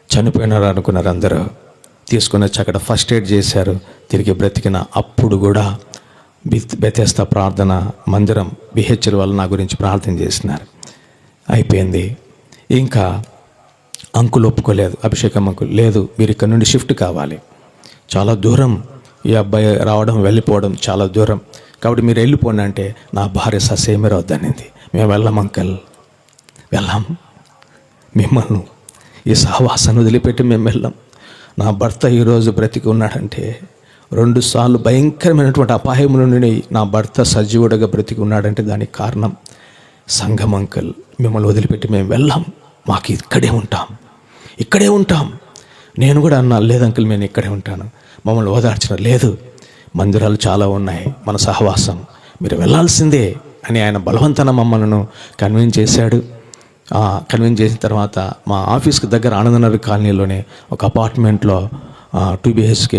చనిపోయినారు అనుకున్నారు అందరూ. తీసుకుని వచ్చి అక్కడ ఫస్ట్ ఎయిడ్ చేశారు, తిరిగి బ్రతికిన. అప్పుడు కూడా బెతెస్దా ప్రార్థన మందిరం BHL వాళ్ళు నా గురించి ప్రార్థన చేసినారు. అయిపోయింది. ఇంకా అంకులు ఒప్పుకోలేదు, అభిషేకం అంకుల్ లేదు, మీరు ఇక్కడ నుండి షిఫ్ట్ కావాలి, చాలా దూరం, ఈ అబ్బాయి రావడం వెళ్ళిపోవడం చాలా దూరం, కాబట్టి మీరు వెళ్ళిపోండి అంటే నా భార్య ససేమిర వద్దనింది. మేము వెళ్ళాం అంకల్, వెళ్ళాం, మిమ్మల్ని ఈ సహవాసాన్ని వదిలిపెట్టి మేము వెళ్ళాం. నా భర్త ఈరోజు బ్రతికి ఉన్నాడంటే 2 సార్లు భయంకరమైనటువంటి అపాయం నుండి నా భర్త సజీవుడిగా బ్రతికి ఉన్నాడంటే దానికి కారణం సంఘం. అంకల్, మిమ్మల్ని వదిలిపెట్టి మేము వెళ్ళాం, మాకు ఇక్కడే ఉంటాం. నేను కూడా అన్నా, లేదు అంకుల్ నేను ఇక్కడే ఉంటాను. మమ్మల్ని ఓదార్చిన, లేదు మందిరాలు చాలా ఉన్నాయి, మన సహవాసం, మీరు వెళ్ళాల్సిందే అని ఆయన బలవంతన మమ్మల్ని కన్విన్స్ చేశాడు. కన్విన్స్ చేసిన తర్వాత మా ఆఫీస్కి దగ్గర ఆనందనగర్ కాలనీలోనే ఒక అపార్ట్మెంట్లో 2 BHK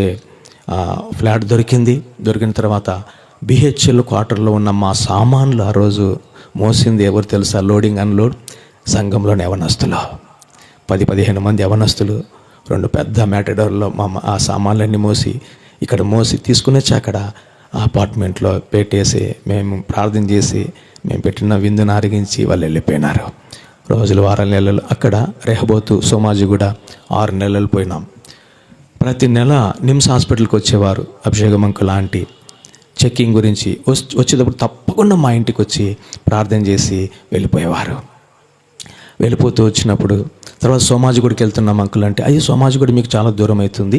ఫ్లాట్ దొరికింది. దొరికిన తర్వాత బిహెచ్ఎల్ క్వార్టర్లో ఉన్న మా సామాన్లు ఆ రోజు మోసింది ఎవరు తెలుసా? లోడింగ్ అన్లోడ్ సంఘంలోని యవనస్తులు, 10-15 మంది యవనస్తులు 2 పెద్ద మ్యాటడోర్లో ఆ సామాన్లన్నీ ఇక్కడ మోసి తీసుకుని వచ్చి అక్కడ ఆ అపార్ట్మెంట్లో పెట్టేసి మేము ప్రార్థన చేసి మేము పెట్టిన విందును ఆరగించి వాళ్ళు వెళ్ళిపోయినారు. రోజులు, వారాల నెలలు అక్కడ రెహబోతు సోమాజిగూడ 6 నెలలు పోయినాం. ప్రతి నెల నిమ్స్ హాస్పిటల్కి వచ్చేవారు. అభిషేకం అంకుల్ ఆంటీ చెక్కింగ్ గురించి వచ్చేటప్పుడు తప్పకుండా మా ఇంటికి వచ్చి ప్రార్థన చేసి వెళ్ళిపోయేవారు. వెళ్ళిపోతూ వచ్చినప్పుడు తర్వాత సోమాజిగూడకి వెళ్తున్నాం అంకుల్ అంటే, అయ్యో సోమాజిగూడ మీకు చాలా దూరం అవుతుంది,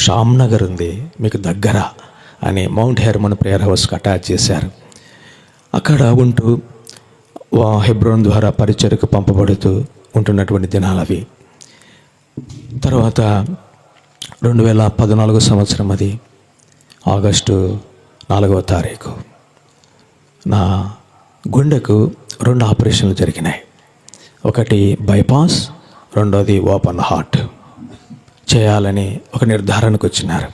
శ్యామ్ నగర్ ఉంది మీకు దగ్గర అని మౌంట్ హెర్మన్ ప్రేయర్ హౌస్కి అటాచ్ చేశారు. అక్కడ ఉంటూ హెబ్రోన్ ద్వారా పరిచర్యకు పంపబడుతూ ఉంటున్నటువంటి దినాలు అవి. తర్వాత 2014 సంవత్సరం, అది ఆగస్టు 4వ తారీఖు, నా గుండెకు 2 ఆపరేషన్లు జరిగినాయి. ఒకటి బైపాస్, రెండోది ఓపెన్ హార్ట్ చేయాలని ఒక నిర్ధారణకు వచ్చినారు.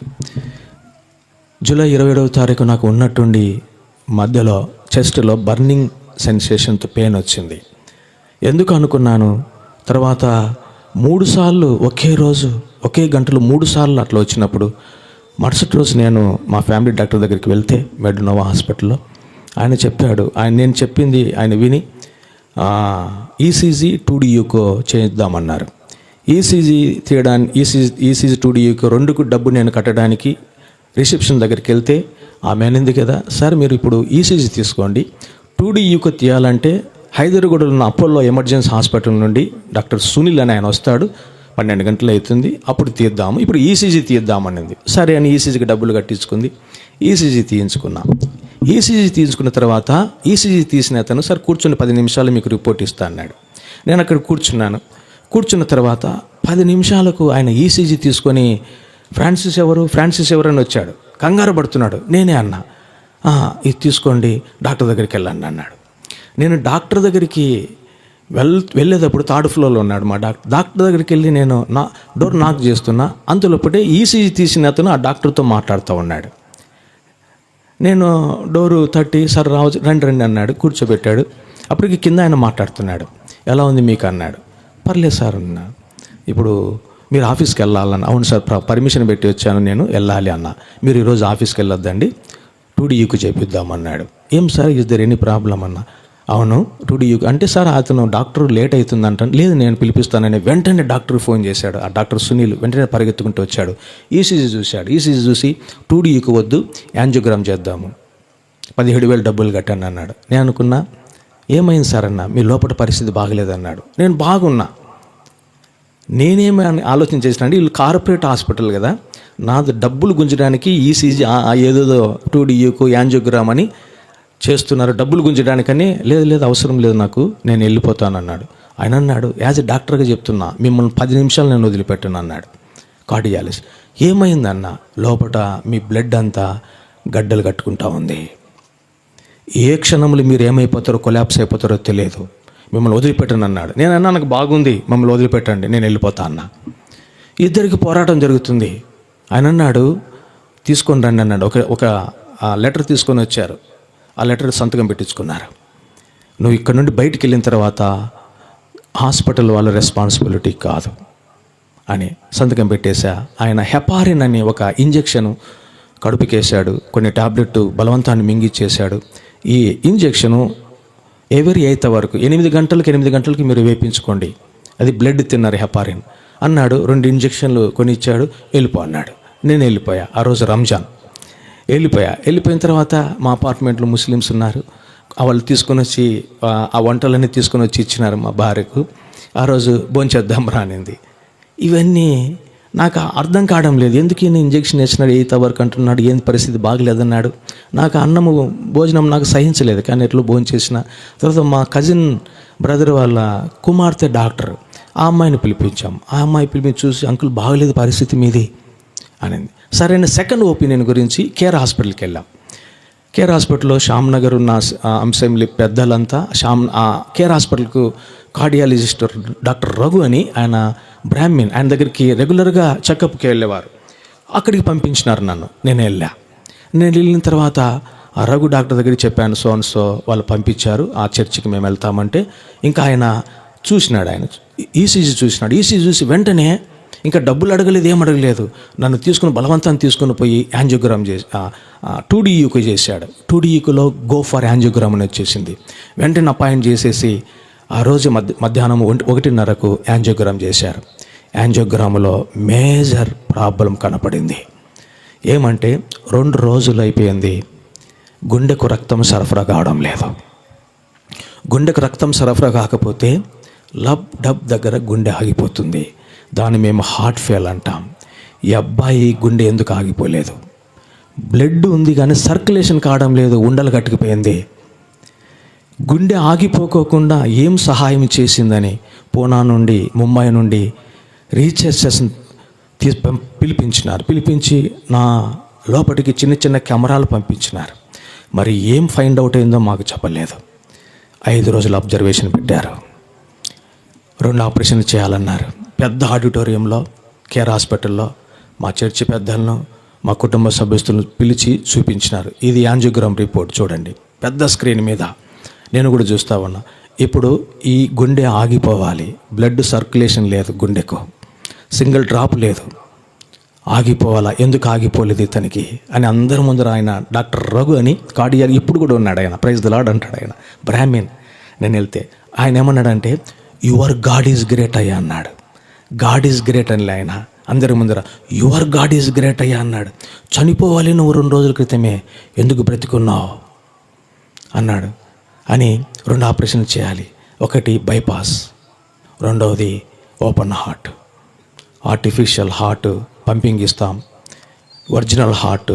జూలై 27వ తారీఖు నాకు ఉన్నట్టుండి మధ్యలో చెస్ట్లో బర్నింగ్ సెన్సేషన్తో పెయిన్ వచ్చింది. ఎందుకు అనుకున్నాను. తర్వాత 3 సార్లు ఒకే రోజు ఒకే గంటలో 3 సార్లు అట్లా వచ్చినప్పుడు మరుసటి రోజు నేను మా ఫ్యామిలీ డాక్టర్ దగ్గరికి వెళ్తే మెడ్నోవా హాస్పిటల్లో ఆయన చెప్పాడు, నేను చెప్పింది ఆయన విని ఈసీజీ 2DUకో చేద్దామన్నారు. ఈసీజీ తీయడానికి ఈసీజీ 2DUకో 2కు డబ్బు నేను కట్టడానికి రిసెప్షన్ దగ్గరికి వెళ్తే ఆమె అనింది కదా, సార్ మీరు ఇప్పుడు ఈసీజీ తీసుకోండి, 2DUకో తీయాలంటే హైదరాబాద్లో ఉన్న అపోలో ఎమర్జెన్సీ హాస్పిటల్ నుండి డాక్టర్ సునీల్ అని ఆయన వస్తాడు, 12 గంటలు అవుతుంది, అప్పుడు తీద్దాము, ఇప్పుడు ఈసీజీ తీద్దామనింది. సరే అని ఈసీజీకి డబ్బులు కట్టించుకుంది. ఈసీజీ తీయించుకున్నాం. ఈసీజీ తీయించుకున్న తర్వాత ఈసీజీ తీసిన అతను, సార్ కూర్చొని 10 నిమిషాలు మీకు రిపోర్ట్ ఇస్తా అన్నాడు. నేను అక్కడ కూర్చున్నాను. కూర్చున్న తర్వాత 10 నిమిషాలకు ఆయన ఈసీజీ తీసుకొని ఫ్రాన్సిస్ ఎవరు అని వచ్చాడు. కంగారు పడుతున్నాడు. నేనే అన్నా, ఇది తీసుకోండి డాక్టర్ దగ్గరికి వెళ్ళండి అన్నాడు. నేను డాక్టర్ దగ్గరికి వెళ్ళేటప్పుడు 3rd ఫ్లోర్లో ఉన్నాడు మా డాక్టర్ దగ్గరికి వెళ్ళి నేను డోర్ నాక్ చేస్తున్నా. అంతలోపటే ఈసీజీ తీసిన అతను ఆ డాక్టర్తో మాట్లాడుతూ ఉన్నాడు. నేను డోరు తట్టి, సార్ రండి అన్నాడు. కూర్చోబెట్టాడు. అప్పటికి కింద ఆయన మాట్లాడుతున్నాడు. ఎలా ఉంది మీకు అన్నాడు. పర్లేదు సార్ అన్నా. ఇప్పుడు మీరు ఆఫీస్కి వెళ్ళాలన్న. అవును సార్, పర్మిషన్ పెట్టి వచ్చాను, నేను వెళ్ళాలి అన్న. మీరు ఈరోజు ఆఫీస్కి వెళ్ళొద్దండి, 2DUకు చేపిద్దామన్నాడు. ఏం sir, is there any problem అన్న. అవును 2DUకు అంటే, సార్ అతను డాక్టర్ లేట్ అవుతుందంట. లేదు నేను పిలిపిస్తానని వెంటనే డాక్టర్ ఫోన్ చేశాడు. ఆ డాక్టర్ సునీల్ వెంటనే పరిగెత్తుకుంటూ వచ్చాడు. ఈసీజీ చూశాడు. ఈసీజీ చూసి 2DUకు వద్దు, యాంజియోగ్రామ్ చేద్దాము, 17,000 డబ్బులు కట్టాను అన్నాడు. నేను అనుకున్నా, ఏమైంది సార్ అన్న, మీ లోపల పరిస్థితి బాగలేదన్నాడు. నేను బాగున్నా. నేనేమి ఆలోచన చేసిన అంటే, వీళ్ళు కార్పొరేట్ హాస్పిటల్ కదా, నాది డబ్బులు గుంజడానికి ఈసీజీ ఏదేదో 2DUకు యాంజియోగ్రామ్ అని చేస్తున్నారు, డబ్బులు గుంజడానికని. లేదు అవసరం లేదు నాకు, నేను వెళ్ళిపోతానన్నాడు. ఆయన అన్నాడు, యాజ్ ఎ డాక్టర్గా చెప్తున్నా, మిమ్మల్ని 10 నిమిషాలు నేను వదిలిపెట్టాను అన్నాడు. కార్డియాలజిస్ట్ ఏమైందన్న, లోపల మీ బ్లడ్ అంతా గడ్డలు కట్టుకుంటా ఉంది, ఏ క్షణంలో మీరు ఏమైపోతారో, కొలాప్స్ అయిపోతారో తెలియదు, మిమ్మల్ని వదిలిపెట్టను అన్నాడు. నేను అన్నా, నాకు బాగుంది, మమ్మల్ని వదిలిపెట్టండి, నేను వెళ్ళిపోతా అన్నా. ఇద్దరికి పోరాటం జరుగుతుంది. ఆయన అన్నాడు, తీసుకొని రండి అన్నాడు. ఒక లెటర్ తీసుకొని వచ్చారు. ఆ లెటర్ సంతకం పెట్టించుకున్నారు. నువ్వు ఇక్కడ నుండి బయటికి వెళ్ళిన తర్వాత హాస్పిటల్ వాళ్ళ రెస్పాన్సిబిలిటీ కాదు అని సంతకం పెట్టేశా. ఆయన హెపారిన్ అని ఒక ఇంజెక్షన్ కడుపుకేశాడు. కొన్ని టాబ్లెట్ బలవంతాన్ని మింగిచ్చేశాడు. ఈ ఇంజెక్షను ఎవరి 8th వరకు 8 గంటలకి మీరు వేయించుకోండి, అది బ్లడ్ తిన్నారు హెపారిన్ అన్నాడు. 2 ఇంజెక్షన్లు కొని ఇచ్చాడు. వెళ్ళిపో అన్నాడు. నేను వెళ్ళిపోయా. ఆ రోజు రంజాన్. వెళ్ళిపోయిన తర్వాత మా అపార్ట్మెంట్లో ముస్లిమ్స్ ఉన్నారు. వాళ్ళు తీసుకొని వచ్చి ఆ వంటలన్నీ తీసుకొని వచ్చి ఇచ్చినారు మా భార్యకు. ఆ రోజు భోంచేద్దాం రానింది. ఇవన్నీ నాకు అర్థం కావడం లేదు. ఎందుకు ఈయన ఇంజెక్షన్ వేసినాడు, 8th వరకు అంటున్నాడు, ఏం పరిస్థితి బాగలేదన్నాడు. నాకు అన్నము భోజనం నాకు సహించలేదు, కానీ ఎట్లా భోంచేసిన. తర్వాత మా కజిన్ బ్రదర్ వాళ్ళ కుమార్తె డాక్టర్, ఆ అమ్మాయిని పిలిపించాం. ఆ అమ్మాయి పిలిపించి చూసి, అంకుల్ బాగలేదు పరిస్థితి మీది అనింది. సరైన సెకండ్ ఒపీనియన్ గురించి కేర్ హాస్పిటల్కి వెళ్ళాం. కేర్ హాస్పిటల్లో శ్యామ్ నగర్ ఉన్న అసెంబ్లీ పెద్దలంతా కేర్ హాస్పిటల్కు కార్డియాలజిస్ట్ డాక్టర్ రఘు అని, ఆయన బ్రాహ్మిన్, ఆయన దగ్గరికి రెగ్యులర్గా చెకప్కి వెళ్ళేవారు. అక్కడికి పంపించినారు నన్ను. నేను వెళ్ళిన తర్వాత ఆ రఘు డాక్టర్ దగ్గరికి చెప్పాను, సో అండ్ సో వాళ్ళు పంపించారు, ఆ చర్చికి మేము వెళ్తామంటే ఇంకా ఆయన చూసినాడు, ఆయన ఈసీజీ చూసినాడు. ఈసీజీ చూసి వెంటనే ఇంకా డబ్బులు అడగలేదు, ఏం అడగలేదు, నన్ను తీసుకుని బలవంతాన్ని తీసుకుని పోయి యాంజియోగ్రామ్ చేసి 2DUకు చేశాడు. 2DUలో గో ఫర్ యాంజియోగ్రామ్ అని వచ్చేసింది. వెంటనే అపాయింట్ చేసేసి ఆ రోజు మధ్యాహ్నం 1:30కు యాంజియోగ్రామ్ చేశారు. యాంజియోగ్రామ్లో మేజర్ ప్రాబ్లం కనపడింది. ఏమంటే 2 రోజులు అయిపోయింది, గుండెకు రక్తం సరఫరా కావడం లేదు. గుండెకు రక్తం సరఫరా కాకపోతే లబ్ డబ్ దగ్గర గుండె ఆగిపోతుంది. దాన్ని మేము హార్ట్ ఫెయిల్ అంటాం. ఈ అబ్బాయి గుండె ఎందుకు ఆగిపోలేదు? బ్లడ్ ఉంది కానీ సర్క్యులేషన్ కావడం లేదు, ఉండలు కట్టుకుపోయింది. గుండె ఆగిపోకోకుండా ఏం సహాయం చేసిందని పూనా నుండి, ముంబై నుండి రీసెర్చర్స్ పిలిపించి నా లోపలికి చిన్న చిన్న కెమెరాలు పంపించినారు. మరి ఏం ఫైండ్ అవుట్ అయిందో మాకు చెప్పలేదు. 5 రోజులు అబ్జర్వేషన్ పెట్టారు. 2 ఆపరేషన్లు చేయాలన్నారు. పెద్ద ఆడిటోరియంలో కేర్ హాస్పిటల్లో మా చర్చి పెద్దలను, మా కుటుంబ సభ్యులను పిలిచి చూపించినారు. ఇది యాంజియోగ్రామ్ రిపోర్ట్ చూడండి, పెద్ద స్క్రీన్ మీద. నేను కూడా చూస్తూ ఉన్నా. ఇప్పుడు ఈ గుండె ఆగిపోవాలి, బ్లడ్ సర్క్యులేషన్ లేదు, గుండెకు సింగిల్ డ్రాప్ లేదు, ఆగిపోవాలా, ఎందుకు ఆగిపోలేదు ఇతనికి అని అందరి ముందర ఆయన డాక్టర్ రఘు అని కార్డియాక్ ఇప్పుడు కూడా ఉన్నాడు ఆయన, ప్రైజ్ ది లార్డ్ అంటాడు ఆయన, బ్రాహ్మిన్. నేను వెళ్తే ఆయన ఏమన్నాడంటే యువర్ గాడ్ ఈజ్ గ్రేట్ అయ్యా అన్నాడు. గాడ్ ఈజ్ గ్రేట్ అని ఆయన అందరి ముందర యువర్ గాడ్ ఈజ్ గ్రేట్ అయ్యా అన్నాడు. చనిపోవాలి నువ్వు 2 రోజుల క్రితమే, ఎందుకు బ్రతికున్నావు అన్నాడు. అని 2 ఆపరేషన్లు చేయాలి. ఒకటి బైపాస్, రెండవది open heart. Artificial heart pumping ఇస్తాం, ఒరిజినల్ హార్ట్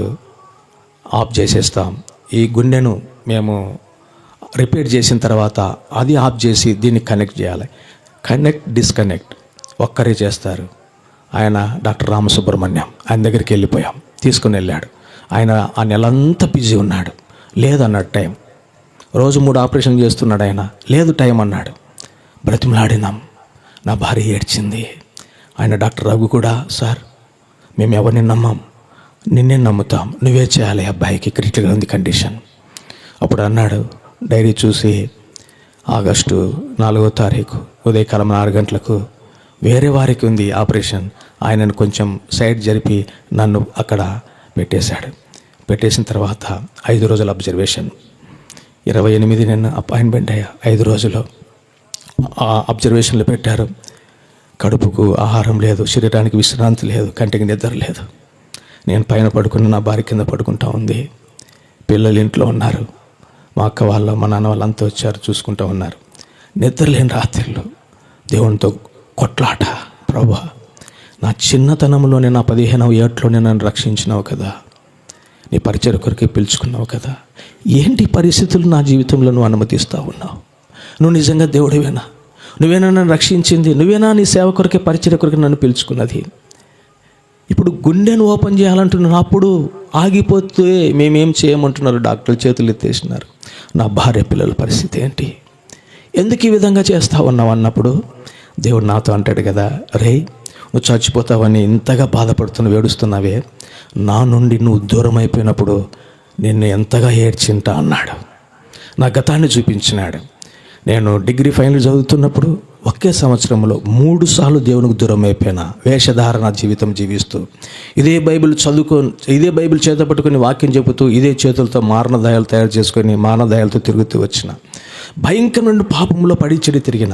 ఆఫ్ చేసేస్తాం. ఈ గుండెను మేము రిపేర్ చేసిన తర్వాత అది ఆఫ్ చేసి దీన్ని కనెక్ట్ చేయాలి. కనెక్ట్ డిస్కనెక్ట్ ఒక్కరే చేస్తారు. ఆయన డాక్టర్ రామసుబ్రహ్మణ్యం, ఆయన దగ్గరికి వెళ్ళిపోయాం, తీసుకుని వెళ్ళాడు. ఆయన ఆ నెలంతా బిజీ ఉన్నాడు. లేదన్నాడు టైం. రోజు 3 ఆపరేషన్ చేస్తున్నాడు ఆయన, లేదు టైం అన్నాడు. బ్రతిమలాడినాం. నా భార్య ఏడ్చింది. ఆయన డాక్టర్ రఘు కూడా, సార్ మేము ఎవరిని నమ్మం, నిన్నే నమ్ముతాం, నువ్వే చేయాలి, అబ్బాయికి క్రిటికల్గా ఉంది కండిషన్. అప్పుడు అన్నాడు, డైరీ చూసి ఆగస్టు 4వ తారీఖు ఉదయకాలం 4 గంటలకు వేరే వారికి ఉంది ఆపరేషన్. ఆయనను కొంచెం సైడ్ జరిపి నన్ను అక్కడ పెట్టేశాడు. పెట్టేసిన తర్వాత 5 రోజుల అబ్జర్వేషన్. 28 నేను అపాయింట్మెంట్ అయ్యా. 5 రోజులు ఆ అబ్జర్వేషన్లు పెట్టారు. కడుపుకు ఆహారం లేదు, శరీరానికి విశ్రాంతి లేదు, కంటికి నిద్ర లేదు. నేను పైన పడుకుని నా భార్య కింద పడుకుంటా ఉంది. పిల్లలు ఇంట్లో ఉన్నారు, మా అక్క వాళ్ళ, మా నాన్న వాళ్ళంతా వచ్చారు, చూసుకుంటూ ఉన్నారు. నిద్ర లేని రాత్రిళ్ళు దేవునితో కొట్లాట. ప్రభువా, నా చిన్నతనంలోనే, నా 15వ ఏటలోనే నన్ను రక్షించినావు కదా, నీ పరిచయ కొరకే పిలుచుకున్నావు కదా, ఏంటి పరిస్థితులు నా జీవితంలో నువ్వు అనుమతిస్తూ ఉన్నావు? నువ్వు నిజంగా దేవుడివేనా? నువ్వేనా నన్ను రక్షించింది? నువ్వేనా నీ సేవ కొరకే, పరిచయ కొరకే నన్ను పిలుచుకున్నది? ఇప్పుడు గుండెను ఓపెన్ చేయాలంటున్నాను, అప్పుడు ఆగిపోతే మేమేం చేయమంటున్నారు? డాక్టర్లు చేతులు ఎత్తేసినారు. నా భార్య పిల్లల పరిస్థితి ఏంటి? ఎందుకు ఈ విధంగా చేస్తా ఉన్నావు అన్నప్పుడు దేవుడు నాతో అంటాడు కదా, రే నువ్వు చచ్చిపోతావని ఇంతగా బాధపడుతున్నావు, ఏడుస్తున్నావే, నా నుండి నువ్వు దూరం అయిపోయినప్పుడు నిన్ను ఎంతగా ఏడ్చింటా అన్నాడు. నా గతాన్ని చూపించినాడు. నేను డిగ్రీ ఫైనల్ చదువుతున్నప్పుడు ఒకే సంవత్సరంలో 3 సార్లు దేవునికి దూరం అయిపోయినా, వేషధారణ జీవితం జీవిస్తూ, ఇదే బైబిల్ చేత పట్టుకొని వాక్యం చెబుతూ, ఇదే చేతులతో మారణదాయాలు తయారు చేసుకొని మారణదాయాలతో తిరుగుతూ వచ్చిన, భయంకరమైన పాపంలో పడి చెడి తిరిగిన.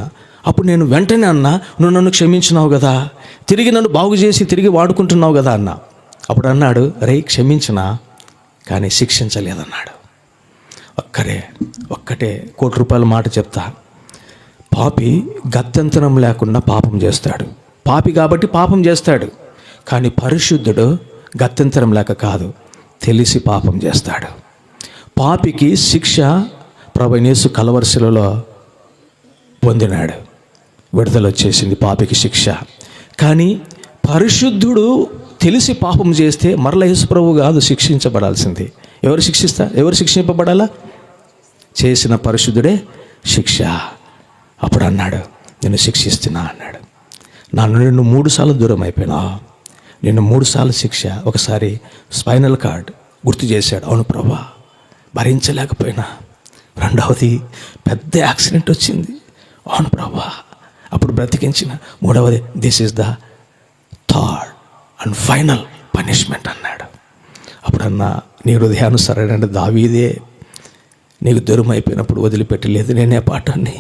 అప్పుడు నేను వెంటనే అన్నా, నువ్వు నన్ను క్షమించినావు కదా, తిరిగి నన్ను బాగు చేసి తిరిగి వాడుకుంటున్నావు కదా అన్నా. అప్పుడు అన్నాడు, రే క్షమించినా కానీ శిక్షించలేదన్నాడు. ఒక్కటే ₹1 మాట చెప్తా. పాపి గత్యంతరం లేకుండా పాపం చేస్తాడు. పాపి కాబట్టి పాపం చేస్తాడు. కానీ పరిశుద్ధుడు గత్యంతరం లేక కాదు, తెలిసి పాపం చేస్తాడు. పాపికి శిక్ష ప్రభువైన యేసు కలవరిశిలలో పొందినాడు, విడుదల వచ్చేసింది పాపికి శిక్ష. కానీ పరిశుద్ధుడు తెలిసి పాపం చేస్తే మరల యేసు ప్రభువు కాదు శిక్షించబడాల్సింది. ఎవరు శిక్షింపబడాలా? చేసిన పరిశుద్ధుడే శిక్ష. అప్పుడు అన్నాడు, నేను శిక్షిస్తున్నా అన్నాడు. నిన్ను 3 సార్లు దూరం అయిపోయినా, నిన్ను 3 సార్లు శిక్ష. ఒకసారి స్పైనల్ కార్డ్ గుర్తు చేశాడు. అవును ప్రభా, భరించలేకపోయినా. రెండవది పెద్ద యాక్సిడెంట్ వచ్చింది. అవును ప్రభా, అప్పుడు బ్రతికించిన. మూడవది this is the third and final punishment అన్నాడు. అప్పుడన్నా నీ హృదయానుసరైన దావీదే నీకు దూరం అయిపోయినప్పుడు వదిలిపెట్టలేదు నేనే పాఠాన్ని.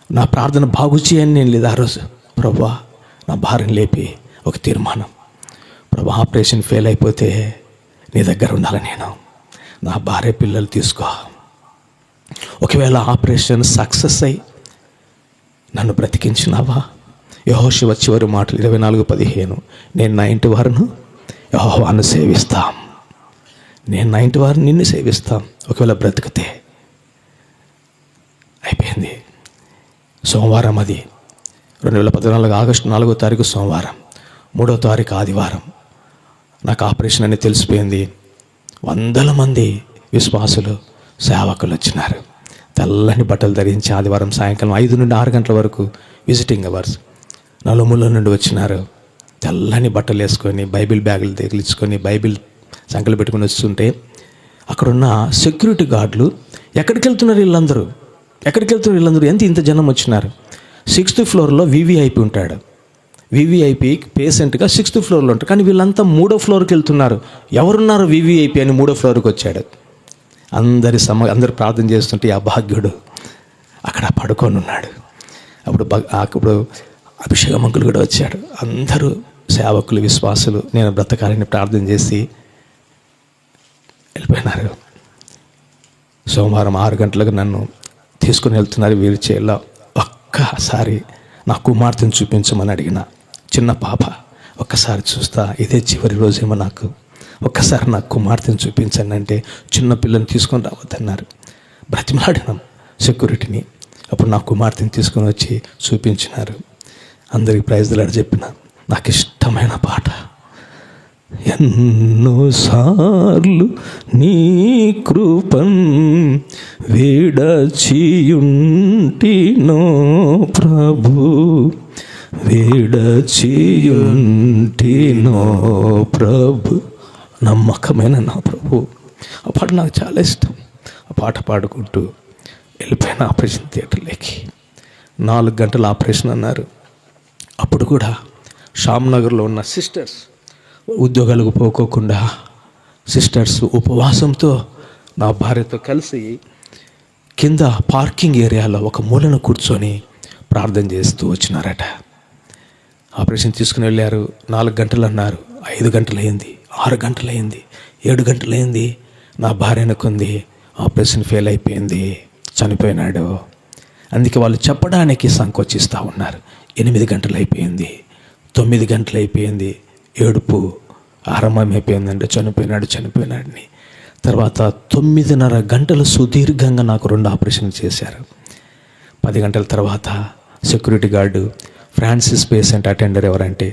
నా ప్రార్థన బాగు చేయని నేను లేదు ఆ రోజు. ప్రభా, నా భార్యను లేపి ఒక తీర్మానం, ప్రభా ఆపరేషన్ ఫెయిల్ అయిపోతే నీ దగ్గర ఉండాలి నేను, నా భార్య పిల్లలు తీసుకో. ఒకవేళ ఆపరేషన్ సక్సెస్ అయి నన్ను బ్రతికించినావా, యెహోషువ చివరి మాటలు 24:15, నేను నా ఇంటి వారిను యెహోవాను సేవిస్తాం, నేను నా ఇంటి వారిని నిన్ను సేవిస్తాం. ఒకవేళ బ్రతికితే అయిపోయింది. సోమవారం, అది 2014 ఆగస్టు 4వ తారీఖు సోమవారం, 3వ తారీఖు ఆదివారం నాకు ఆపరేషన్ అని తెలిసిపోయింది. 100 మంది విశ్వాసులు సేవకులు వచ్చినారు. తెల్లని బట్టలు ధరించి ఆదివారం సాయంకాలం 5 నుండి 6 గంటల వరకు విజిటింగ్ అవర్స్ నలుమూల నుండి వచ్చినారు. తెల్లని బట్టలు వేసుకొని బైబిల్ బ్యాగులు తగిలించుకొని బైబిల్ సంకలు పెట్టుకుని వస్తుంటే అక్కడున్న సెక్యూరిటీ గార్డులు ఎక్కడికి వెళ్తున్నారు వీళ్ళందరూ ఇంత జనం వచ్చినారు. 6th ఫ్లోర్లో వివిఐపి ఉంటాడు. వివిఐపి పేషెంట్గా 6th ఫ్లోర్లో ఉంటాడు. కానీ వీళ్ళంతా 3వ ఫ్లోర్కి వెళ్తున్నారు. ఎవరున్నారు వివిఐపి అని 3వ ఫ్లోర్కి వచ్చాడు. అందరు ప్రార్థన చేస్తుంటే ఆ భాగ్యుడు అక్కడ పడుకొని ఉన్నాడు. అప్పుడు అభిషేక మంకులు కూడా వచ్చాడు. అందరూ సేవకులు, విశ్వాసులు నేను బ్రతకాలని ప్రార్థన చేసి వెళ్ళిపోయినారు. సోమవారం 6 గంటలకు నన్ను తీసుకుని వెళ్తున్నారు వీల్ చైర్లో. ఒక్కసారి నా కుమార్తెను చూపించమని అడిగిన. చిన్న పాప. ఒక్కసారి చూస్తా, ఇదే చివరి రోజేమో నాకు, ఒక్కసారి నా కుమార్తెను చూపించండి అంటే చిన్న పిల్లని తీసుకొని రావద్దన్నారు. బ్రతిమలాడినాం సెక్యూరిటీని. అప్పుడు నా కుమార్తెని తీసుకొని వచ్చి చూపించినారు. అందరికి ప్రైజ్లాడి చెప్పిన. నాకు ఇష్టమైన పాట, ఎన్నోసార్లు నీ కృపన్ విడచియుంటినో ప్రభు, విడచియుంటినో ప్రభు, నమ్మకమైన నా ప్రభు. ఆ పాట నాకు చాలా ఇష్టం. ఆ పాట పాడుకుంటూ వెళ్ళిపోయిన ఆపరేషన్ థియేటర్లోకి. 4 గంటల ఆపరేషన్ అన్నారు. అప్పుడు కూడా షామ్నగర్లో ఉన్న సిస్టర్స్ ఉద్యోగాలకు పోకోకుండా సిస్టర్స్ ఉపవాసంతో నా భార్యతో కలిసి కింద పార్కింగ్ ఏరియాలో ఒక మూలను కూర్చొని ప్రార్థన చేస్తూ వచ్చినారట. ఆపరేషన్ తీసుకుని వెళ్ళారు. 4 గంటలు అన్నారు. 5 గంటలైంది, 6 గంటలైంది, 7 గంటలైంది. నా భార్య అనుకుంది ఆపరేషన్ ఫెయిల్ అయిపోయింది, చనిపోయినాడు. అందుకే వాళ్ళు చెప్పడానికి సంకోచిస్తూ ఉన్నారు. 8 గంటలు అయిపోయింది, 9 గంటలు అయిపోయింది. ఏడుపు ఆరంభమైపోయిందంటే చనిపోయినాడని. తర్వాత 9:30 గంటలు సుదీర్ఘంగా నాకు 2 ఆపరేషన్లు చేశారు. 10 గంటల తర్వాత security guard Francis patient attender ఎవరంటే,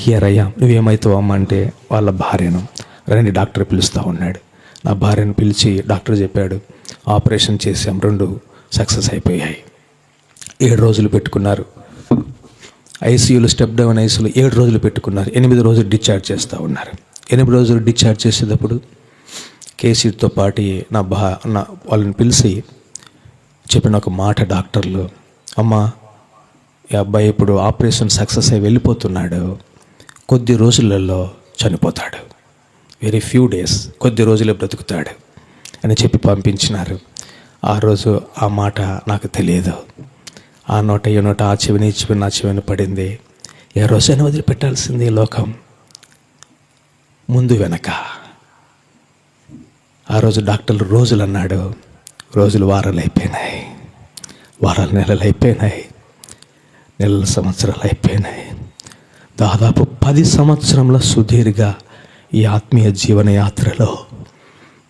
హియర్ అయ్యా, నువ్వేమవుతావు అమ్మ అంటే వాళ్ళ భార్యను రండి డాక్టర్ పిలుస్తూ ఉన్నాడు. నా భార్యను పిలిచి డాక్టర్ చెప్పాడు, ఆపరేషన్ చేసాం, 2 సక్సెస్ అయిపోయాయి. 7 రోజులు పెట్టుకున్నారు ఐసీయూలో, స్టెప్ డౌన్ ఐసీయూలో 7 రోజులు పెట్టుకున్నారు. 8 రోజులు డిశ్చార్జ్ చేస్తూ ఉన్నారు. 8 రోజులు డిశ్చార్జ్ చేసేటప్పుడు కేసీతో పాటు వాళ్ళని పిలిచి చెప్పిన ఒక మాట డాక్టర్లు, అమ్మ ఈ అబ్బాయి ఇప్పుడు ఆపరేషన్ సక్సెస్ అయి వెళ్ళిపోతున్నాడు, కొద్ది రోజులలో చనిపోతాడు, వెరీ ఫ్యూ డేస్, కొద్ది రోజులే బ్రతుకుతాడు అని చెప్పి పంపించినారు. ఆ రోజు ఆ మాట నాకు తెలియదు. ఆ నోట ఈ నోట, ఆ చెవిని ఈ చెవిని, నా చెవిని పడింది. ఏ రోజైనా వదిలిపెట్టాల్సింది లోకం, ముందు వెనక. ఆ రోజు డాక్టర్లు రోజులు అన్నాడు. రోజులు వారాలు అయిపోయినాయి, వారాలు నెలలు అయిపోయినాయి, నెలలు సంవత్సరాలు అయిపోయినాయి. దాదాపు 10 సంవత్సరంల సుదీర్ఘ ఈ ఆత్మీయ జీవన యాత్రలో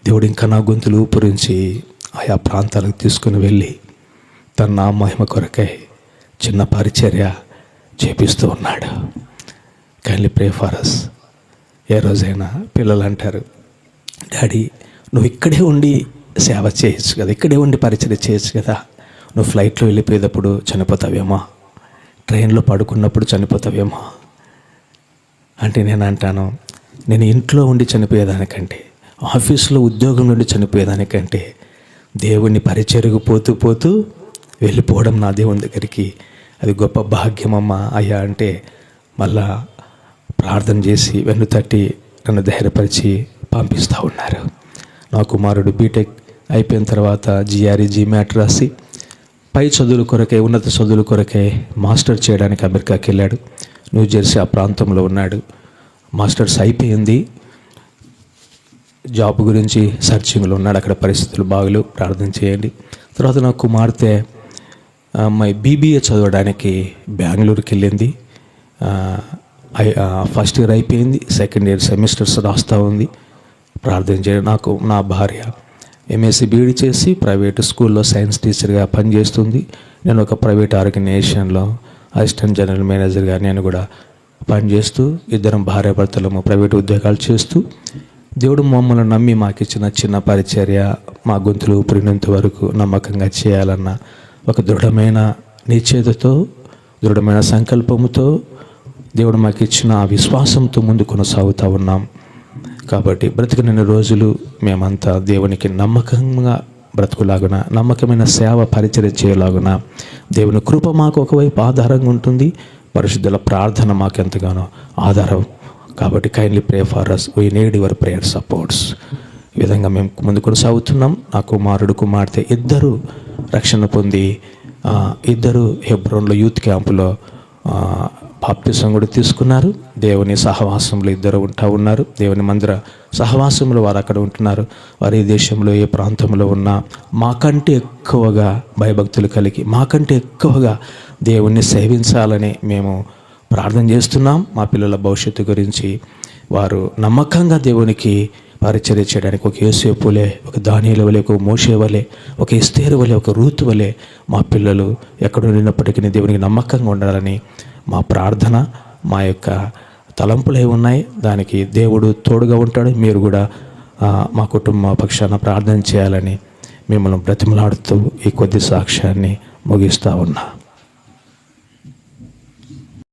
దేవుడు ఇంకా నా గొంతులు ఊపురించి ఆయా ప్రాంతాలకు తీసుకుని వెళ్ళి తన నా మహిమ కొరకై చిన్న పరిచర్య చేపిస్తూ ఉన్నాడు. Kindly pray for us. ఏ రోజైనా పిల్లలు అంటారు, డాడీ నువ్వు ఇక్కడే ఉండి సేవ చేయొచ్చు కదా, ఇక్కడే ఉండి పరిచర్య చేయొచ్చు కదా, నువ్వు ఫ్లైట్లో వెళ్ళిపోయేటప్పుడు చనిపోతావేమో, ట్రైన్లో పడుకున్నప్పుడు చనిపోతావేమో అంటే నేను అంటాను, నేను ఇంట్లో ఉండి చనిపోయేదానికంటే ఆఫీసులో ఉద్యోగం నుండి చనిపోయేదానికంటే దేవుని పరిచర్యకు పోతూ వెళ్ళిపోవడం నా దేవుని దగ్గరికి అది గొప్ప భాగ్యమమ్మా అయ్యా అంటే మళ్ళా ప్రార్థన చేసి వెన్నుతట్టి నన్ను ధైర్యపరిచి పంపిస్తూ ఉన్నారు. నా కుమారుడు బీటెక్ అయిపోయిన తర్వాత GRE GMAT రాసి పై చదువుల కొరకే, ఉన్నత చదువుల కొరకే మాస్టర్ చేయడానికి అమెరికాకి వెళ్ళాడు. న్యూజెర్సీ ఆ ప్రాంతంలో ఉన్నాడు. మాస్టర్స్ అయిపోయింది, జాబ్ గురించి సర్చింగ్లో ఉన్నాడు. అక్కడ పరిస్థితులు బాగలేవు, ప్రార్థన చేయండి. తర్వాత నా కుమార్తె అమ్మాయి BBA చదవడానికి బెంగళూరుకి వెళ్ళింది. ఫస్ట్ ఇయర్ అయిపోయింది, సెకండ్ ఇయర్ సెమిస్టర్స్ రాస్తూ ఉంది. ప్రార్థన చేయండి. నా భార్య MSc BD చేసి ప్రైవేట్ స్కూల్లో సైన్స్ టీచర్గా పనిచేస్తుంది. నేను ఒక ప్రైవేట్ ఆర్గనైజేషన్లో అసిస్టెంట్ జనరల్ మేనేజర్గా నేను కూడా పనిచేస్తూ, ఇద్దరం భార్యాభర్తలము ప్రైవేట్ ఉద్యోగాలు చేస్తూ, దేవుడు మమ్మల్ని నమ్మి మాకిచ్చిన చిన్న పరిచర్య మా గొంతులు ఊపిరినంత వరకు నమ్మకంగా చేయాలన్న ఒక దృఢమైన నిశ్చయతతో, దృఢమైన సంకల్పముతో దేవుడు మాకు ఇచ్చిన ఆ విశ్వాసంతో ముందు కొనసాగుతూ ఉన్నాం. కాబట్టి బ్రతికిన రోజులు మేమంతా దేవునికి నమ్మకంగా బ్రతుకులాగున, నమ్మకమైన సేవ పరిచర్య చేయలాగున దేవుని కృప మాకు ఒకవైపు ఆధారంగా ఉంటుంది, పరిశుద్ధుల ప్రార్థన మాకు ఎంతగానో ఆధారం. కాబట్టి kindly pray for us, we need your prayer supports. ఈ విధంగా మేము ముందు కొనసాగుతున్నాం. నా కుమారుడు కుమార్తె ఇద్దరు రక్షణ పొంది, ఇద్దరు హెబ్రోన్లో యూత్ క్యాంపులో బాప్తిసం కూడా తీసుకున్నారు. దేవుని సహవాసంలో ఇద్దరు ఉన్నారు. దేవుని మందిర సహవాసంలో వారు అక్కడ ఉంటున్నారు. వారి దేశంలో ఏ ప్రాంతంలో ఉన్నా మాకంటే ఎక్కువగా భయభక్తులు కలిగి, మాకంటే ఎక్కువగా దేవుణ్ణి సేవించాలని మేము ప్రార్థన చేస్తున్నాం. మా పిల్లల భవిష్యత్తు గురించి వారు నమ్మకంగా దేవునికి పరిచర్య చేయడానికి ఒక యోసేపు వలె, ఒక దానియేలు వలె, ఒక మోషే వలె, ఒక ఎస్తేరు వలె, ఒక రూతు వలె మా పిల్లలు ఎక్కడ ఉన్నప్పటికీ దేవునికి నమ్మకంగా ఉండాలని మా ప్రార్థన, మా యొక్క తలంపులే ఉన్నాయి. దానికి దేవుడు తోడుగా ఉంటాడు. మీరు కూడా మా కుటుంబ పక్షాన ప్రార్థన చేయాలని మిమ్మల్ని బ్రతిమలాడుతూ ఈ కొద్ది సాక్ష్యాన్ని ముగిస్తూ ఉన్నా.